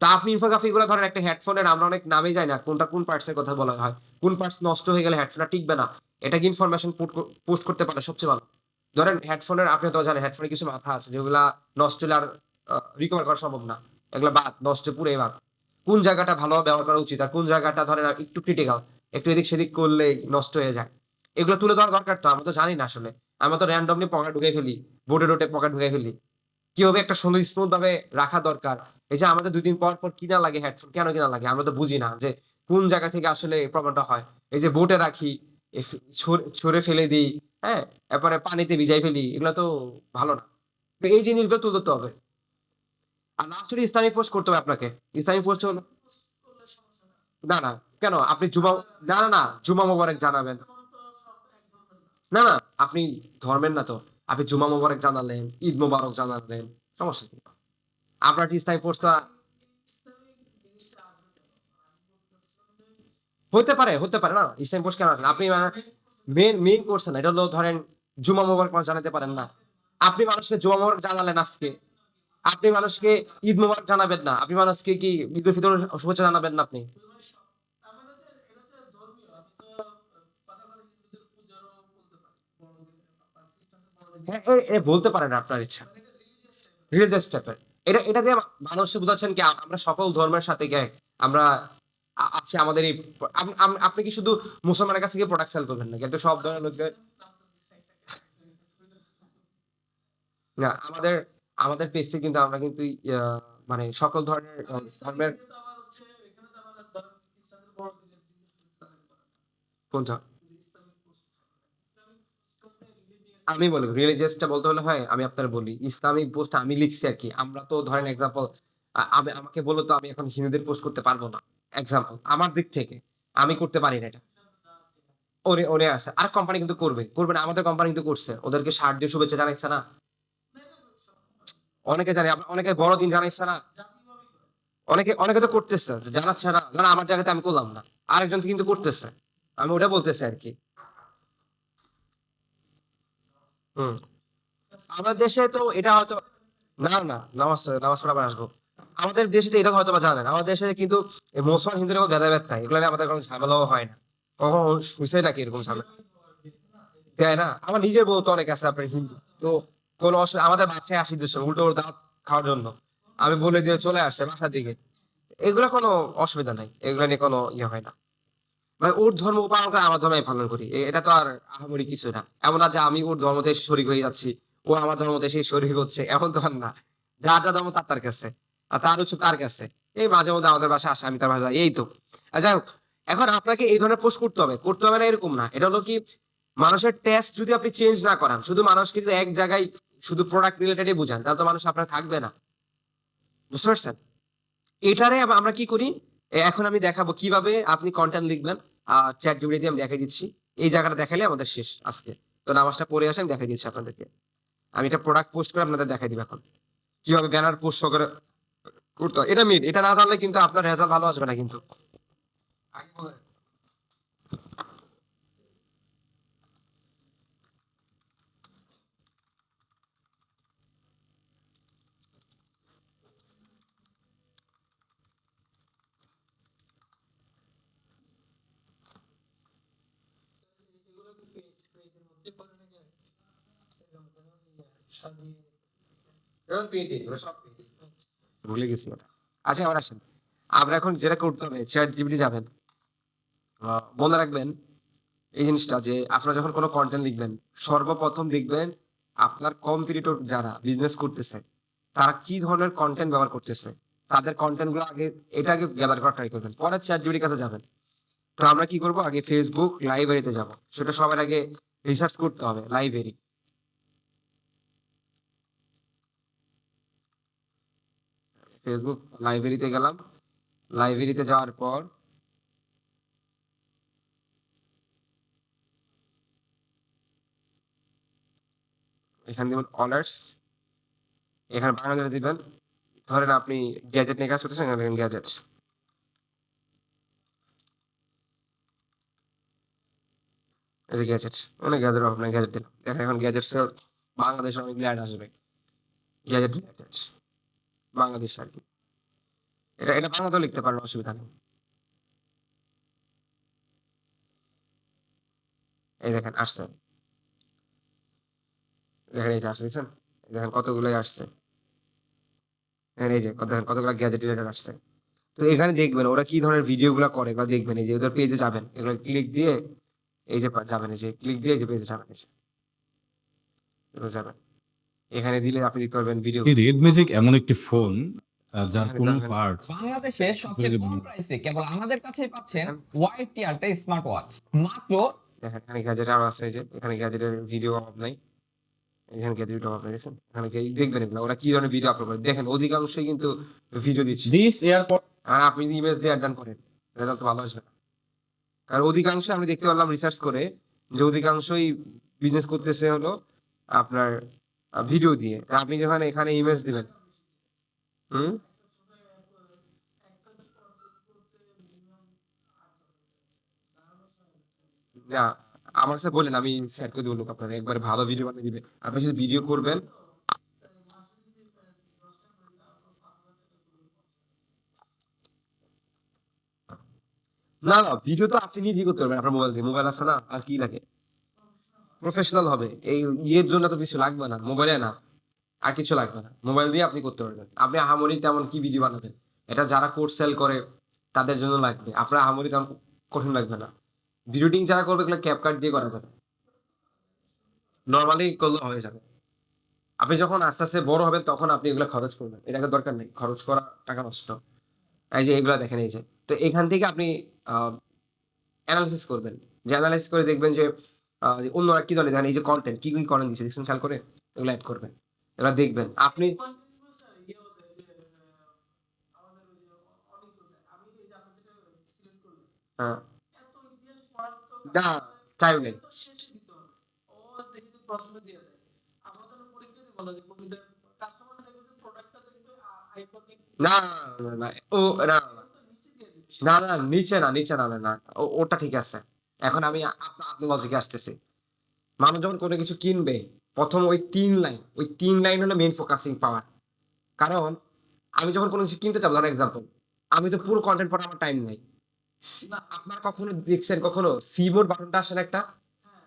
তা আপনি ইনফোগ্রাফি গুলা ধরেন একটা হেডফোনের আমরা অনেক নামেই জানি না কোনটা কোন পার্টস এর কথা বলা হয়। কোন পার্টস নষ্ট হয়ে গেলে হেডফোনটা টিকবে না। এটাকে ইনফরমেশন পোস্ট করতে পারলে সবচেয়ে ভালো। ধরেন হেডফোনের আপনি তো জানেন হেডফোনের কিছু মাথা আছে যেগুলা নষ্ট হলে আর রিকভার করা সম্ভব না। এগুলা বাদ, নষ্ট পুরাই বাদ। কোন জায়গাটা ভালোভাবে ব্যবহার করা উচিত আর কোন জায়গাটা ধরেন একটু ক্রিটিক্যাল, একটু এদিক সেদিক করলেই নষ্ট হয়ে যায়। এগুলো তুলে দেওয়া দরকার তো আমরা তো জানি না আসলে। আমরা তো র‍্যান্ডমলি পকেট ঢুকাই ফেলি। বোটে পকেট ঢুকাই ফেলি। কিভাবে একটা সুন্দর স্মুথ ভাবে রাখা দরকার। এই যে আমাদের ২ দিন পর কিনা লাগে হেডফোন, কেন কিনা লাগে? আমরা তো বুঝি না যে কোন জায়গা থেকে আসলে এই প্রবলেমটা হয়। এই যে বোটে রাখি, এ ফে ছুঁড়ে ফেলে দেই, হ্যাঁ? এরপরে পানিতে ভিজাই ফেলি। এগুলা তো ভালো না। তো এই জিনিসগুলো তুলে ধরতে হবে। আর লাস্ট হলো ইসলামিক পোস্ট করতে হবে আপনাকে। ইসলামিক পোস্ট হলো না, না। কেন? আপনি না, জুমা মোবারক জানাবেন। না, আপনি ধর্মের না তো। আপনি জুমা মোবারক জানালেন, ঈদ মোবারক জানালেন। সমস্যা কি? আপনার ইসলামিক পোস্টটা হতে পারে না। ইসলামিক পোস্ট কেন আসলে? আপনি মেইন কোর্স না। এটা হলো ধরেন জুমা মোবারক জানাতে পারেন না। আপনি মানুষকে জুমা মোবারক জানালেন আজকে। আপনি মানুষকে ঈদ মোবারক জানাবেন না। আপনি মানুষকে কি ঈদ উল ফিতরের শুভেচ্ছা জানাবেন না আপনি? হ্যাঁ, বলতে পারেন আপনার ইচ্ছা। রিলিজিয়াস টাইপের। এটা দিয়ে মানুষকে বুঝাচ্ছেন কি আমরা সকল ধর্মের সাথে এক। আমরা আছি আমাদের এই আপনি কি শুধু মুসলমানের কাছে গিয়ে প্রোডাক্ট সেল করবেন নাকি? এটা তো সব ধরনের লোকদের না, আমাদের আমাদের পেজে কিন্তু আমরা কিন্তু মানে সকল ধরনের ধর্মের কোনটা? আমি বলি রিলিজিয়াসটা বলতে হলে হয় আমি আপনার বলি ইসলামিক পোস্ট আমি লিখছি আর কি। আমরা তো ধরেন এক্সাম্পল আমি আমাকে বলো তো আমি এখন হিন্দুদের পোস্ট করতে পারবো না। এক্সাম্পল আমার দিক থেকে আমি করতে পারি না এটা। ওরে ওরে আছে আর কোম্পানি কিন্তু করবে না। আমাদের কোম্পানি কিন্তু করছে ওদেরকে শার্ট দিয়ে শুভেচ্ছা জানাইছে না। অনেকে জানে অনেকে বড়দিন জানাইছে না। অনেকে অনেকে তো করতেছে জানাচ্ছে না ধর আমার জায়গাতে আমি করলাম না আরেকজন কিন্তু করতেছে। আমি ওটা বলতেছি আর কি। হুম আমাদের দেশে তো এটা হয়তো না না নামাজ নামাজ পড়া আবার আসবো। আমাদের দেশে তো এটা হয়তো বা জানেন আমাদের দেশে কিন্তু এই মুসলমান হিন্দুদের কোনো ভেদাভেদ নাই এগুলো নিয়ে আমাদের কোনো ঝামেলাও হয় না। কখনো শুনছে নাকি এরকম ঝামেলা তাই না? আমার নিজের বউ তো অনেক আছে আপনার হিন্দু তো কোনো অসুবিধা আমাদের বাসায় আসি দেশ উল্টো ওর দাওয়াত খাওয়ার জন্য আমি বলে দিয়ে চলে আসে বাসার দিকে। এগুলো কোনো অসুবিধা নাই এগুলো নিয়ে কোনো ইয়ে হয় না। ভাই ওর ধর্ম পালন করে আমার ধর্ম আমি পালন করি এটা তো আর আহামরি কিছু না। এমন না যে আমি ওর ধর্মতে এসে শরিক হয়ে যাচ্ছি ও আমার ধর্মতে এসে শরিক হচ্ছে এমন তো আর না। যার যা ধর্ম তার তার কাছে আর তার হচ্ছে তার কাছে। এই মাঝে মধ্যে আমাদের বাসায় আসে আমি তার বাসায় যাই, এই তো। যাই হোক এখন আপনাকে এই ধরনের পোস্ট করতে হবে না এরকম না। এটা হলো কি মানুষের টেস্ট যদি আপনি চেঞ্জ না করান শুধু মানুষ কিন্তু এক জায়গায় শুধু প্রোডাক্ট রিলেটেডই বুঝান তাহলে তো মানুষ আপনার থাকবে না। বুঝতে পারছেন? এটারে আমরা কি করি এখন আমি দেখাবো কিভাবে আপনি কন্টেন্ট লিখবেন। চ্যাট জিপিটি দিয়ে আমি দেখাই দিচ্ছি। এই জায়গাটা দেখালে আমাদের শেষ আজকে। তো নামাজটা পড়ে আসেন দেখাই দিচ্ছি আপনাদেরকে। আমি এটা প্রোডাক্ট পোস্ট করে আপনাদের দেখাই দিব এখন কিভাবে ব্যানার পোস্ট করে করতে হয়। এটা মিট এটা না জানলে কিন্তু আপনার রেজাল্ট ভালো আসবে না কিন্তু। আগে বলেন। এবার পেজ এগুলো সব পেজ ভুলে গেছি ওটা। আচ্ছা আবার আসেন আমরা এখন যেটা করতে হবে চ্যাট জিপিটি যাবেন। মনে রাখবেন এই জিনিসটা যে আপনারা যখন কোনো কন্টেন্ট লিখবেন সর্বপ্রথম দেখবেন আপনার কম্পিটিটর যারা বিজনেস করতেছে তারা কি ধরনের কন্টেন্ট ব্যবহার করতেছে তাদের কন্টেন্ট গুলো আগে এটা আগে গ্যাদার করা ট্রাই করবেন পরে চ্যাট জিপিটির কাছে যাবেন। তো আমরা কি করব আগে ফেসবুক লাইব্রেরিতে যাব সেটা সবার আগে রিসার্চ করতে হবে লাইব্রেরি। ফেসবুক লাইব্রেরিতে গেলাম লাইব্রেরিতে যাওয়ার পর এখানে দিবেন অনার্স এখানে বাংলাদেশে দিবেন। ধরেন আপনি গ্যাজেট নিয়ে কাজ করতেছেন এখানে গ্যাজেট এই যে গ্যাজেট অনেক গ্যাজেট আপনার গ্যাজেট দিলাম দেখেন এখন গ্যাজেটস বাংলাদেশে অনেকগুলো অ্যাড আসবে গ্যাজেট রিলেটেড বাংলাদেশ আর কি। এটা এটা বাংলাতেও লিখতে পারেন অসুবিধা নেই। এই দেখেন আসছে দেখেন এই যে আসছে দেখছেন দেখেন কতগুলোই আসছে। দেখেন এই যে দেখেন কতগুলো গ্যাজেট রিলেটেড আসছে। তো এখানে দেখবেন ওরা কি ধরনের ভিডিও গুলা করে বা দেখবেন এই যে ওদের পেজে যাবেন এগুলো ক্লিক দিয়ে এই যে যাবেন এই যে ক্লিক দিয়ে এই যে পেজে যাবেন এই যে এগুলো যাবেন এখানে দিলে আপনি দেখতে পারবেন ভিডিও এই রেড ম্যাজিক এমন একটি ফোন যার এখানে কোনো দেখেন পার্টস বাংলাদেশে সবচেয়ে কম প্রাইসে কেবল আমাদের কাছেই পাচ্ছেন ওয়াই টিয়ারটা স্মার্ট ওয়াচ মাত্র দেখেন এখানে গ্যাজেট আরো আছে এই যে এখানে গ্যাজেটের ভিডিও অভাব নাই। এখানে গ্যাজেট অভাব নাই দেখছেন এখানে দেখবেন এগুলো ওরা কি ধরনের ভিডিও আপলোড করে দেখেন অধিকাংশই কিন্তু ভিডিও দিচ্ছে। দিস এয়ারপড আর আপনি যদি ইমেজ দিয়ে ডান করেন রেজাল্ট তো ভালো আসবে না। আর অধিকাংশ আমি দেখতে পারলাম রিসার্চ করে যে অধিকাংশই বিজনেস করতেছে হলো আপনার ভিডিও দিয়ে। তা আপনি যখন এখানে ইমেজ দিবেন হুম না আমার কাছে বলেন আমি সেট করে দেবো লোক আপনার একবারে ভালো ভিডিও বানিয়ে দিবে। আপনি যদি ভিডিও করবেন না না ভিডিও তো আপনি নিজেই করতে পারবেন আপনার মোবাইল দিয়ে মোবাইল আছে না আর কি লাগে প্রফেশনাল হবে এই ইয়ের জন্য তো কিছু লাগবে না মোবাইলে না আর কিছু লাগবে না মোবাইল দিয়ে আপনি করতে পারবেন। আপনি আহামরি তেমন কি ভিডিও বানাবেন এটা যারা কোর্স সেল করে তাদের জন্য লাগবে আপনার আহামরি তেমন কঠিন লাগবে না। ভিডিওটিং যারা করবে এগুলো ক্যাপকাট দিয়ে করা যাবে নর্মালি করলে হয়ে যাবে। আপনি যখন আস্তে আস্তে বড় হবেন তখন আপনি এগুলো খরচ করবেন, এটাকে দরকার নেই খরচ করা, টাকা নষ্ট। এই যে এগুলা দেখেন, এই যে তো এখান থেকে আপনি অ্যানালাইসিস করবেন, যে অ্যানালাইসিস করে দেখবেন যে যে অন্যরা কি ধরনের দেখেন, এই যে কন্টেন্ট কি কি করেন দিচ্ছে দেখছেন, খেয়াল করে এগুলো অ্যাড করবেন, এগুলো দেখবেন আপনি। হ্যাঁ, না, টাইম নেই। না, না, না, ও না, না, না, নিচে না, নিচে না, না, না, ওটা ঠিক আছে। এখন আমি আপনার লজিকে আসতেছি। মানুষ যখন কোনো কিছু কিনবে, প্রথম ওই তিন লাইন হলো মেইন ফোকাসিং পাওয়ার। কারণ আমি যখন কোনো কিছু কিনতে যাবো, ধরেন এক্সাম্পল, আমি তো পুরো কন্টেন্ট পড়ার আমার টাইম নাই। আপনার কখনো দেখছেন, কখনো সি মোড বাটনটা আসে না একটা?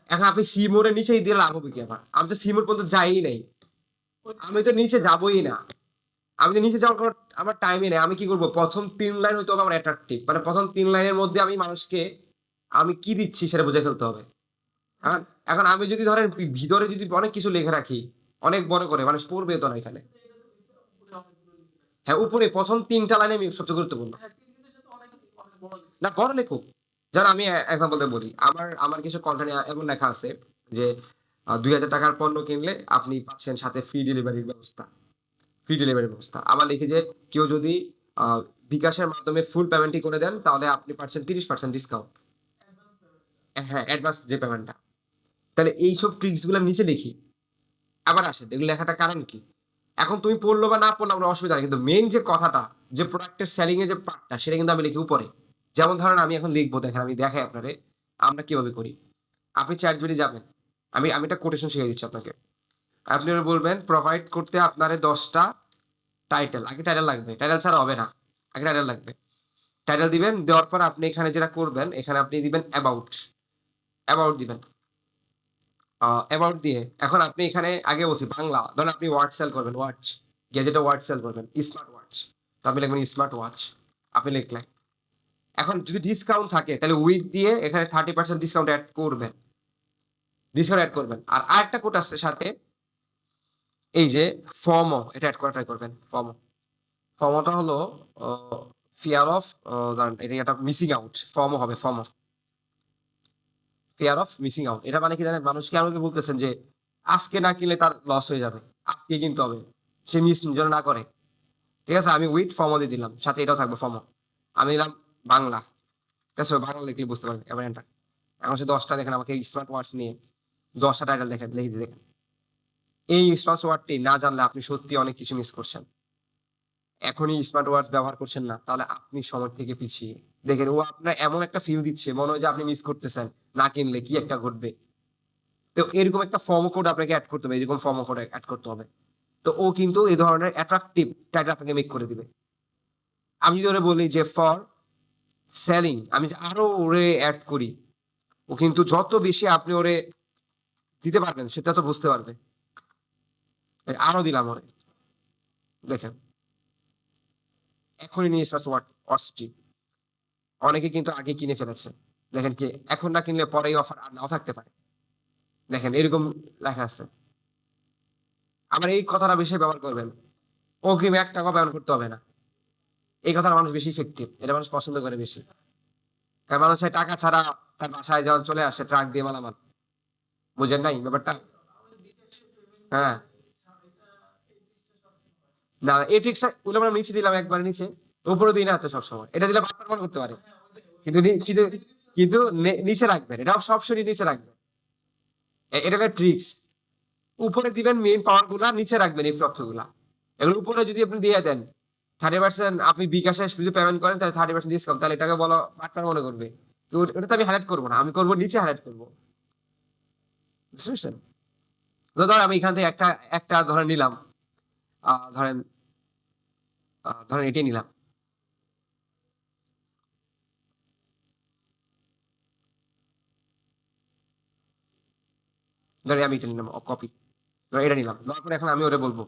এখন আপনি সি মোডের নিচেই দিয়ে লাভ হবে কি আমার? আমি তো সি মোড পর্যন্ত যাই নাই, আমি তো নিচে যাবোই না। আমি তো নিচে যাওয়ার কোনো আমার টাইমই নেই। আমি কি করব? প্রথম ৩ লাইন হইতে হবে আমার অ্যাট্রাকটিভ। মানে প্রথম ৩ লাইনের মধ্যে আমি মানুষকে আমি কি দিচ্ছি সেটা বুঝে ফেলতে হবে। এখন এখন আমি যদি ধরেন ভিতরে যদি অনেক কিছু লিখে রাখি, অনেক বড় করে, মানুষ পড়বে তো না এখানে। হ্যাঁ, উপরে প্রথম ৩ টা লাইনে আমি সবচেয়ে গুরুত্বপূর্ণ। না, বড় লেখুক। যেমন আমি এক্সাম্পল দিয়ে বলি। আমার আমার কিছু কনটেন্ট এমন লেখা আছে যে ৳২,০০০ র পণ্য কিনলে আপনি পাচ্ছেন সাথে ফ্রি ডেলিভারির ব্যবস্থা। ফ্রি ডেলিভারি ব্যবস্থা। আবার লিখি যে কেউ যদি আ বিকাশের মাধ্যমে ফুল পেমেন্টই করে দেন তাহলে আপনি পাচ্ছেন ৩০% ডিসকাউন্ট। হ্যাঁ, অ্যাডভান্স যে পেমেন্টটা। তাহলে এইসব ট্রিকস গুলা নিচে লিখি। আবার আসেন, এগুলো লেখাটার কারণ কি? এখন তুমি পড়লো বা না পড়লে আমার অসুবিধা নেই। কিন্তু মেইন যে কথাটা, যে প্রোডাক্টের সেলিং এর যে পার্টটা সেটা কিন্তু আমি লিখি উপরে। যেমন ধরেন আমি এখন লিখবো, দেখেন আমি দেখাই আপনারে আমরা কিভাবে করি। আপনি ChatGPT যাবেন। আমি একটা কোটেশন শিখিয়ে দিচ্ছি আপনাকে। আপনি ওরে বলবেন প্রোভাইড করতে আপনারে ১০ টা টাইটেল। আগে টাইটেল লাগবে। টাইটেল ছাড়া হবে না। আগে টাইটেল লাগবে। টাইটেল দিবেন, দেওয়ার পর আপনি এখানে যেটা করবেন, এখানে আপনি দিবেন অ্যাবাউট। অ্যাবাউট দিবেন। অ্যাবাউট দিয়ে এখন আপনি এখানে আগে বলছি বাংলা। ধরেন আপনি ওয়াচ সেল করবেন, ওয়াচ। গ্যাজেটে ওয়াচ সেল করবেন। Smart watch. তো আপনি লিখবেন স্মার্ট ওয়াচ। আপনি লিখলেন। এখন যদি ডিসকাউন্ট থাকে তাহলে উইথ দিয়ে এখানে 30% ডিসকাউন্ট এড করবেন। ডিসকাউন্ট এড করবেন। আর আরেকটা কোড আছে সাথে, এই যে ফমো, এটা এড করা ট্রাই করবেন। ফমো। ফমোটা হলো অ ফিয়ার অফ দাঁড়ান, এটা একটা মিসিং আউট। ফমো হবে, FOMO. Fear of missing out. এটা মানে কি জানেন? মানুষকে আমাকে বলতেছেন যে আজকে না কিনলে তার লস হয়ে যাবে। আজকে কিনতে হবে। সে মিস যেন না করে। ঠিক আছে? আমি উইথ ফমো দিয়ে দিলাম। সাথে এটাও থাকবে ফমো। আমি দিলাম বাংলা। ঠিক আছে? বাংলা লিখলে বুঝতে পারবেন। এবার এন্টার। এখন সে ১০ টা দেখেন আমাকে স্মার্ট ওয়ার্ডস নিয়ে ১০ টা টাইটেল দেখেন, লিখে দেখেন। এই স্মার্ট ওয়ার্ডটি না জানলে আপনি সত্যিই অনেক কিছু মিস করছেন। এখনই স্মার্ট ওয়াচ ব্যবহার করছেন না, তাহলে আপনি সময় থেকে পিছিয়ে। দেখেন ও আপনার এমন একটা ফিল দিচ্ছে, মনে হয় যে আপনি মিস করতেছেন। না কিনলে কি একটা ঘটবে। তো এরকম একটা প্রোমো কোড আপনাকে এড করতে হবে। এরকম প্রোমো কোড এড করতে হবে। তো ও কিন্তু এই ধরনের অ্যাট্রাকটিভ টাইটেল আপনাকে মেক করে দিবে। আমি যদি ওরে বলি যে ফর সেলিং, আমি যে আরো ওরে এড করি, ও কিন্তু যত বেশি আপনি ওরে দিতে পারবেন সে তত বুঝতে পারবে। আরো দিলাম ওরে। দেখেন, এখনই নিয়ে স্মার্ট ওয়াচটি। অনেকে কিন্তু আগে কিনে ফেলেছে। দেখেন কি এখন না কিনলে পরে এই অফার আর নাও থাকতে পারে। দেখেন এরকম লেখা আছে। আবার এই কথাটা বেশি ব্যবহার করবেন। অগ্রিম ৳১ ব্যবহার করতে হবে না। এই কথাটা মানুষ বেশি ইফেক্টিভ। এটা মানুষ পছন্দ করে বেশি। কারণ মানুষ চায় টাকা ছাড়া তার বাসায় যখন চলে আসে ট্রাক দিয়ে মালামাল। বুঝেন নাই ব্যাপারটা? হ্যাঁ। না, এই ট্রিক্সটা ওগুলো আমরা নিচে দিলাম, একবারে নিচে। উপরে দিই না তো সবসময়। এটা দিলে বাটপার মনে করতে পারে। কিন্তু কিন্তু নিচে রাখবেন। এটা সবসময় নিচে রাখবেন। এটা একটা ট্রিক্স। উপরে দিবেন মেইন পাওয়ার গুলা, নিচে রাখবেন এই তথ্যগুলা। এগুলো উপরে যদি আপনি দিয়ে দেন 30% আপনি বিকাশে যদি পেমেন্ট করেন তাহলে 30% ডিসকাউন্ট, তাহলে এটাকে বলো বাটপার মনে করবে। তো ওটা তো আমি হাইলাইট করবো না। আমি করবো নিচে হাইলাইট করবো। বুঝতে পেরেছেন? তো ধরেন আমি এখান থেকে একটা একটা ধরেন নিলাম। ধরেন ধরেন এটাই নিলাম। ধরেন আমি এটা নিলাম কপি। ধরেন এটা নিলাম। নেওয়ার পরে এখন আমি ওটা বলবো।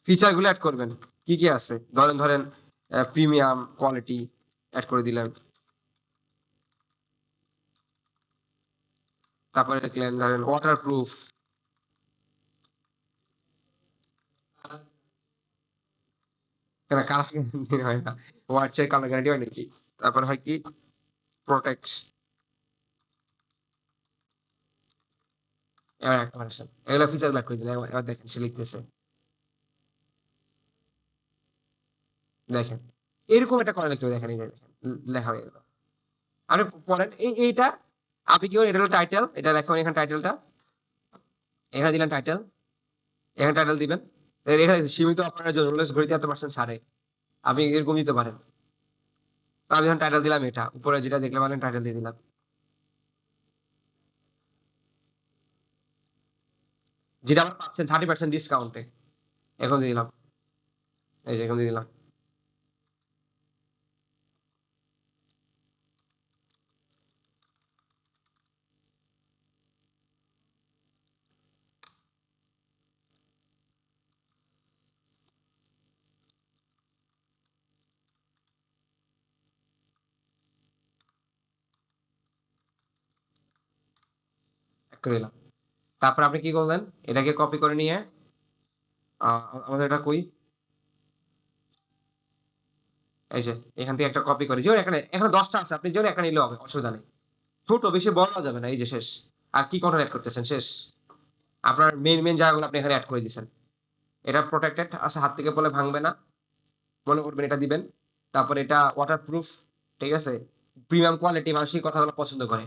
ফিচার গুলো অ্যাড করবেন কি কি আছে, ধরেন প্রিমিয়াম কোয়ালিটি অ্যাড করে দিলেন, তারপরে লিখলেন ধরেন ওয়াটার প্রুফ, কেন কালার গ্যারান্টি হয় না, হোয়াটসঅ্যাপ কালার গ্যারান্টি হয় নাকি, তারপর হয় কি প্রোটেক্ট, এবার একটা ভার্সন, এগুলো ফিচার গুলো করে দিলেন। এবার দেখেন সে লিখতেছে, দেখেন এরকম একটা করা লিখতে হবে, দেখেন এই যে দেখেন লেখা হয়ে গেল। আপনি পড়েন এইটা, আপনি কি করেন, এটা হলো টাইটেল, এটা লেখা এখানে টাইটেলটা, এখানে দিলেন টাইটেল, এখানে টাইটেল দিবেন, এখানে সীমিত অফারের জন্য রুলেস ঘড়িতে এত% ছাড়ে, আপনি এরকম দিতে পারেন। তো আমি যখন টাইটেল দিলাম এটা উপরে যেটা দেখলে মানে টাইটেল দিয়ে দিলাম, যেটা আমার পাচ্ছেন 30% ডিসকাউন্টে, এখন দিয়ে দিলাম, এই যে এখন দিয়ে দিলাম। করে দিলাম। তারপর আপনি কি করলেন, এটাকে কপি করে নিয়ে আমাদের এটা কই, এই যে এখান থেকে একটা কপি করে, যেমন এখানে 10টা আছে, আপনি যেমন একটা নিলে হবে, অসুবিধা নেই, ছোট বেশি বড় যাবে না, এই যে শেষ। আর কি কন্টেন্ট অ্যাড করতেছেন, শেষ। আপনার মেন জায়গাগুলো আপনি এখানে অ্যাড করে দিয়েছেন। এটা প্রোটেক্টেড আছে, হাত থেকে বলে ভাঙবে না, মনে করবেন এটা দিবেন। তারপর এটা ওয়াটারপ্রুফ, ঠিক আছে, প্রিমিয়াম কোয়ালিটি, মানুষ এই কথাগুলো পছন্দ করে।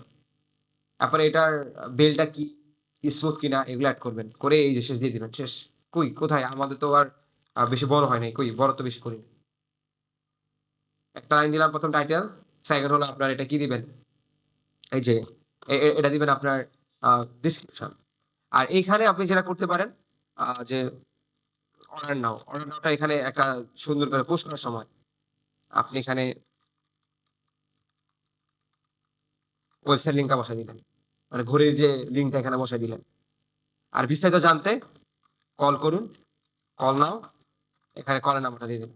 তারপরে এটার বেলটা কি স্মুথ কিনা এগুলো অ্যাড করবেন, করে এই যে শেষ দিয়ে দিবেন, শেষ। কোথায় আমাদের তো আর বেশি বড় হয় নাই, বড় তো বেশি করি। একটা লাইন দিলাম প্রথম টাইটেল, সেকেন্ড হলো আপনার এটা কি দিবেন, এই যে এটা দিবেন আপনার ডিসক্রিপশন। আর এইখানে আপনি যেটা করতে পারেন, যে অর্ডার নাওটা এখানে একটা সুন্দর করে পোস্ট করার সময় আপনি এখানে ওয়েবসাইট লিঙ্কটা বসাই দিলেন, মানে ঘড়ির যে লিঙ্কটা এখানে বসাই দিলেন। আর বিস্তারিত জানতে কল করুন, কল নাও, এখানে কলের নাম্বারটা দিয়ে দিন।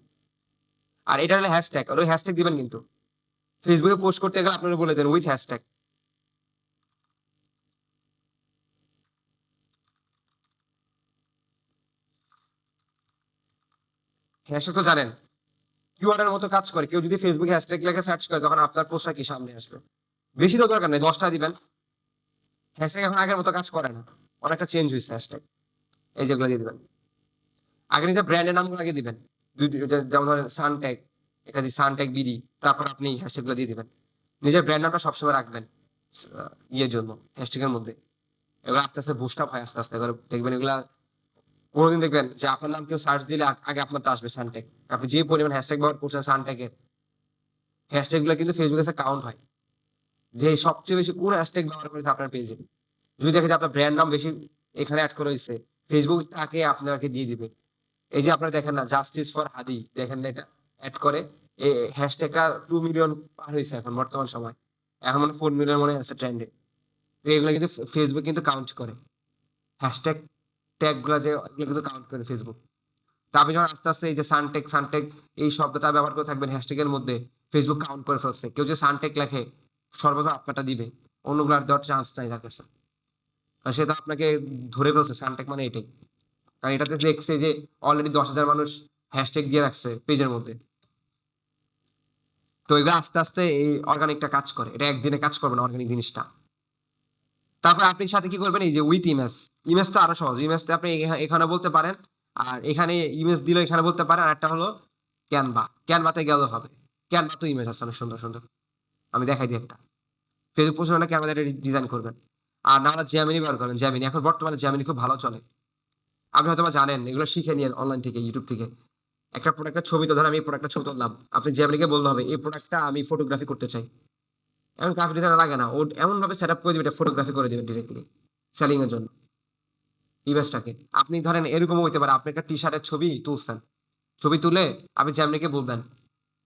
আর এটা হলো হ্যাশট্যাগ, ওই হ্যাশট্যাগ দিবেন কিন্তু ফেসবুকে পোস্ট করতে গেলে আপনারা বলে দেন উইথ হ্যাশট্যাগ। হ্যাশট্যাগ তো জানেন কিওয়ার্ডের মতো কাজ করে, কেউ যদি ফেসবুকে হ্যাশট্যাগ লেখে সার্চ করে তখন আপনার পোস্টটা কি সামনে আসবে। বেশি তো দরকার নেই, 10টা দিবেন। হ্যাশট্যাগ এখন আগের মতো কাজ করে না, অনেকটা চেঞ্জ হয়েছে হ্যাশট্যাগ, এই যেগুলো দিয়ে দিবেন। আগে নিজের ব্র্যান্ডের নামগুলো আগে দিবেন, যেমন ধরেন সানটেক, এটা দিয়ে সানটেক বিডি, তারপর আপনি হ্যাশট্যাগুলো দিয়ে দিবেন। নিজের ব্র্যান্ড নামটা সবসময় রাখবেন ইয়ের জন্য, হ্যাশট্যাগের মধ্যে। এগুলো আস্তে আস্তে বুস্ট আপ হয়, আস্তে আস্তে করে দেখবেন এগুলা কোনোদিন দেখবেন যে আপনার নাম কেউ সার্চ দিলে আগে আপনারটা আসবে সানটেক। আপনি যে পরিমাণ হ্যাশট্যাগ ব্যবহার করছেন সানটেকের, হ্যাশট্যাগ গুলো কিন্তু ফেসবুকে কাউন্ট হয়, যে সবচেয়ে বেশি কোন হ্যাশট্যাগ ব্যবহার করেছে আপনার পেজে। যদি দেখে যে আপনার ব্র্যান্ড নাম বেশি এখানে অ্যাড করে হয়েছে, ফেসবুক তাকে আপনাকে দিয়ে দিবে। এই যে আপনারা দেখেন না জাস্টিস ফর হাদি, দেখেন না এটা অ্যাড করে, এই হ্যাশট্যাগটা 2 মিলিয়ন পার হয়েছে এখন বর্তমান সময়, এখন মানে 4 মিলিয়ন মনে আছে ট্রেন্ডে। তো এগুলো কিন্তু ফেসবুক কিন্তু কাউন্ট করে, হ্যাশট্যাগ ট্যাগ গুলা যে এগুলো কিন্তু কাউন্ট করে ফেসবুক। তা আপনি যখন আস্তে আস্তে এই যে সানটেক এই শব্দটা ব্যবহার করে থাকবেন হ্যাশট্যাগ এর মধ্যে, ফেসবুক কাউন্ট করে ফেলছে, কেউ যে সানটেক লেখে সর্বদা আপনারটা দিবে, অন্যগুলো আর দেওয়ার চান্স নাই তার কাছে। আর সে তো আপনাকে ধরে ফেলছে, সানটেক মানে এটাই। কারণ এটাতে দেখছে যে অলরেডি 10,000 মানুষ হ্যাশট্যাগ দিয়ে রাখছে পেজের মধ্যে। তো এগুলো আস্তে আস্তে এই অর্গানিকটা কাজ করে, এটা একদিনে কাজ করবে না অর্গানিক জিনিসটা। তারপর আপনি সাথে কি করবেন, এই যে উইথ ইমেজ, ইমেজ তো আরো সহজ, ইমেজতে আপনি এখানে বলতে পারেন, আর এখানে ইমেজ দিলে এখানে বলতে পারেন। আর একটা হলো ক্যানভাতে গেলে হবে, ক্যানভা তো ইমেজ আছে অনেক সুন্দর সুন্দর, আমি দেখাই দিই একটা। ফেসবুক পোস্টে না ক্যানভাতে একটা ডিজাইন করবেন। আর না হলে জ্যামিনি ব্যবহার করেন, জ্যামিনি এখন বর্তমানে জ্যামিনি খুব ভালো চলে। আপনি হয়তো বা জানেন, এগুলো শিখে নিন অনলাইন থেকে, ইউটিউব থেকে। একটা প্রোডাক্টের ছবি তো ধরেন আমি এই প্রোডাক্টের ছবি তুললাম, আপনি জ্যামিনিকে বলতে হবে এই প্রোডাক্টটা আমি ফটোগ্রাফি করতে চাই। এখন গ্রাফিক ডিজাইনার লাগে না, ও এমন ভাবে সেট আপ করে দিবে, এটা ফটোগ্রাফি করে দিবে ডিরেক্টলি সেলিং এর জন্য ইমেজটাকে। আপনি ধরেন এরকমও হইতে পারে, আপনি একটা টি শার্টের ছবি তুলছেন, ছবি তুলে আপনি জ্যামিনিকে বলবেন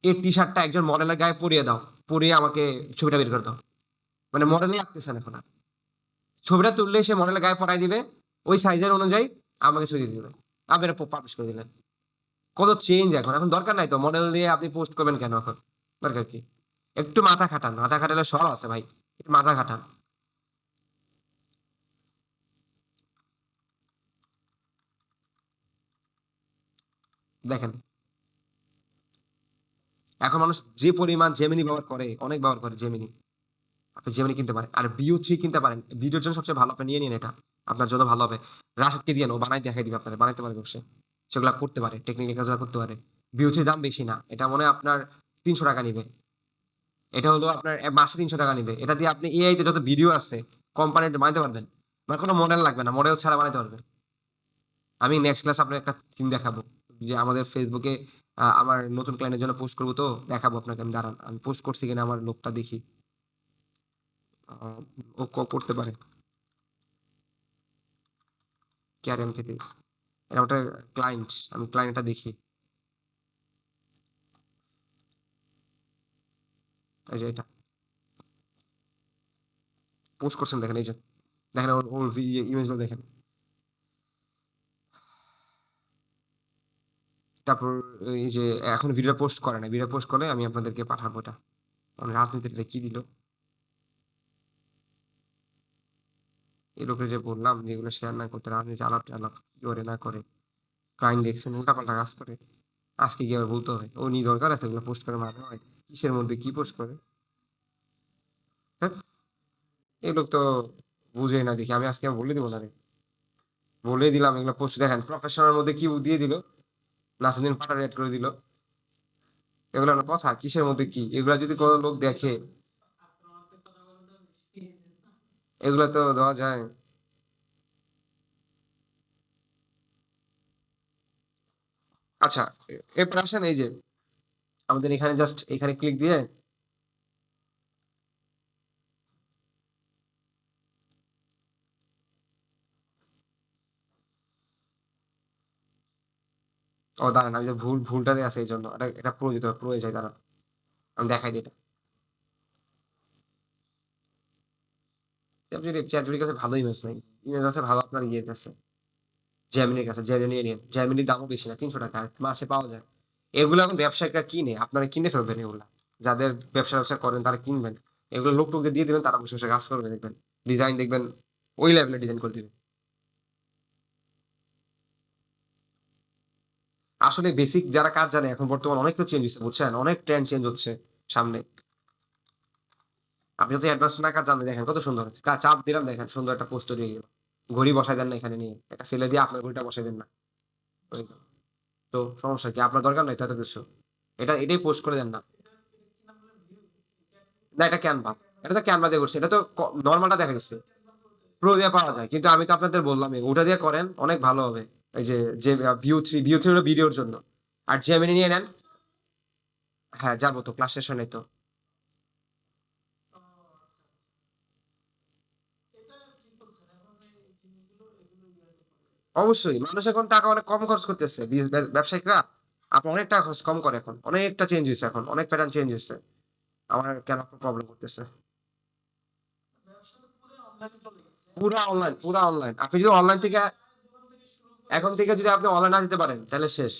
এই টি শার্টটা একজন মডেলের গায়ে পরিয়ে দাও, পরিয়ে আমাকে ছবিটা বের করে দাও। মানে মডেলই লাগতেছেন এখন আর, ছবিটা তুললে সে মডেলের গায়ে পরাই দিবে, ওই সাইজের অনুযায়ী আমাকে ছবি দিয়ে দিবে, আপনি এটা পাবলিশ করে দিলেন। কত চেঞ্জ এখন, এখন দরকার নাই তো মডেল দিয়ে আপনি পোস্ট করবেন কেন এখন, দরকার কি? একটু মাথা খাটান, মাথা খাটালে সব আছে ভাই, একটু মাথা খাটান। দেখেন এখন মানুষ যে পরিমাণ জেমিনি ব্যবহার করে, অনেক ব্যবহার করে জেমিনি। আপনি জেমিনি কিনতে পারেন, আর VO3 কিনতে পারেন, ভিডিওর জন্য সবচেয়ে ভালো, আপনি নিয়ে নিন, এটা আপনার জন্য ভালো হবে। রাশেদকে দিয়ে ও বানাই দেখাই দিবে, আপনার বানাইতে পারবে বসে, সেগুলা করতে পারে, টেকনিক্যাল কাজগুলো করতে পারে। VO3 দাম বেশি না, এটা মনে হয় আপনার 300 টাকা নিবে। এটা হলো আপনার মাসে 300 টাকা নিবে। এটা দিয়ে আপনি AI তে যত ভিডিও আছে কোম্পানির বানাইতে পারবেন, মানে কোনো মডেল লাগবে না, মডেল ছাড়া বানাইতে পারবেন। আমি নেক্সট ক্লাস আপনার একটা থিম দেখাবো, যে আমাদের ফেসবুকে আমার নতুন ক্লায়েন্টের জন্য পোস্ট করবো, তো দেখাবো আপনাকে। আমি দাঁড়ান, আমি পোস্ট করছি কিনা আমার লোকটা দেখি। আহ, ও করতে পারে ক্যারিয়ান পেতে, এটা ওটা ক্লায়েন্ট, আমি ক্লায়েন্টটা দেখি। এই যে এটা পোস্ট করছেন, দেখেন এই যে, দেখেন ওর ওর ইমেজগুলো দেখেন। তারপর এই যে এখন ভিডিও পোস্ট করে না, ভিডিও পোস্ট করে আমি আপনাদেরকে পাঠাবো। এটা মানে রাজনীতির এটা কি দিল, এই লোকের যে বললাম যেগুলো শেয়ার না করতে, রাজনীতি আলাপ টালাপ কি করে না করে, ক্লায়েন্ট দেখছেন উল্টা পাল্টা কাজ করে, আজকে কি আবার বলতে হবে? ও নি দরকার আছে এগুলো পোস্ট করে মানে হয়? কিসের মধ্যে কি পোস্ট করে? হ্যাঁ, এই লোক তো বুঝে না দেখি, আমি আজকে বলে দিব না রে, বলে দিলাম এগুলো পোস্ট। দেখেন প্রফেশনাল মধ্যে কি দিয়ে দিল, নাসিরুদ্দিন পাঠার অ্যাড করে দিল। এগুলো না কথা, কিসের মধ্যে কি, এগুলা যদি কোনো লোক দেখে, এগুলা তো দেওয়া যায়। আচ্ছা, এরপর আসেন এই যে আমাদের এখানে, জাস্ট এখানে ক্লিক দিয়ে ও দাঁড়ান, আমি যে ভুলটাতে আছে এই জন্য, এটা এটা পুরো দিতে হবে, পুরো হয়ে যায়, দাঁড়ান আমি দেখাই দিই এটা। চ্যাটজিপিটির কাছে ভালো ইমেজ নাই, ইমেজ আছে ভালো আপনার ইয়ের কাছে, জেমিনির কাছে। জেমিনি নিয়ে, জেমিনির দামও বেশি না, 300 টাকা মাসে পাওয়া যায়। এগুলো এখন ব্যবসায়িকরা কিনে, আপনারা কিনে ফেলবেন এগুলা, যাদের ব্যবসা করেন তারা কিনবেন। এগুলো লোক টোকদের দিয়ে দিবেন, তারা বসে বসে কাজ করবে, দেখবেন ডিজাইন দেখবেন ওই লেভেলের ডিজাইন করে দিবে। আসলে বেসিক যারা কাজ জানে, এখন বর্তমানে অনেক তো চেঞ্জ হচ্ছে বুঝছেন, অনেক ট্রেন্ড চেঞ্জ হচ্ছে সামনে। আপনি যদি অ্যাডভান্স না কাজ জানেন, দেখেন কত সুন্দর হচ্ছে, চাপ দিলাম দেখেন সুন্দর একটা পোস্ট তৈরি হয়ে গেল। ঘড়ি বসাই দেন না এখানে নিয়ে, এটা ফেলে দিয়ে আপনার ঘড়িটা বসাই দেন না, হয়ে গেল। তো সমস্যা কি, আপনার দরকার নাই তো এত কিছু, এটা এটাই পোস্ট করে দেন না। না এটা ক্যানভা, এটা তো ক্যানভা দিয়ে করছে, এটা তো নর্মালটা দেখা গেছে, প্রো দিয়ে পাওয়া যায়, কিন্তু আমি তো আপনাদের বললাম ওটা দিয়ে করেন অনেক ভালো হবে। এই যে যে ভিউ থ্রি হলো ভিডিওর জন্য, আর জেমিনি নিয়ে নেন। হ্যাঁ যাবো তো, ক্লাস শেষ হয় নাই তো। অবশ্যই মানুষ এখন টাকা অনেক কম খরচ করতেছে, ব্যবসায়িকরা আপনার অনেক টাকা খরচ কম করে, এখন অনেকটা চেঞ্জ হয়েছে, এখন অনেক প্যাটার্ন চেঞ্জ হয়েছে। আমার কেন প্রবলেম করতেছে? পুরা অনলাইন, পুরা অনলাইন। আপনি যদি অনলাইন থেকে এখন থেকে যদি আপনি অনলাইন না দিতে পারেন তাহলে শেষ।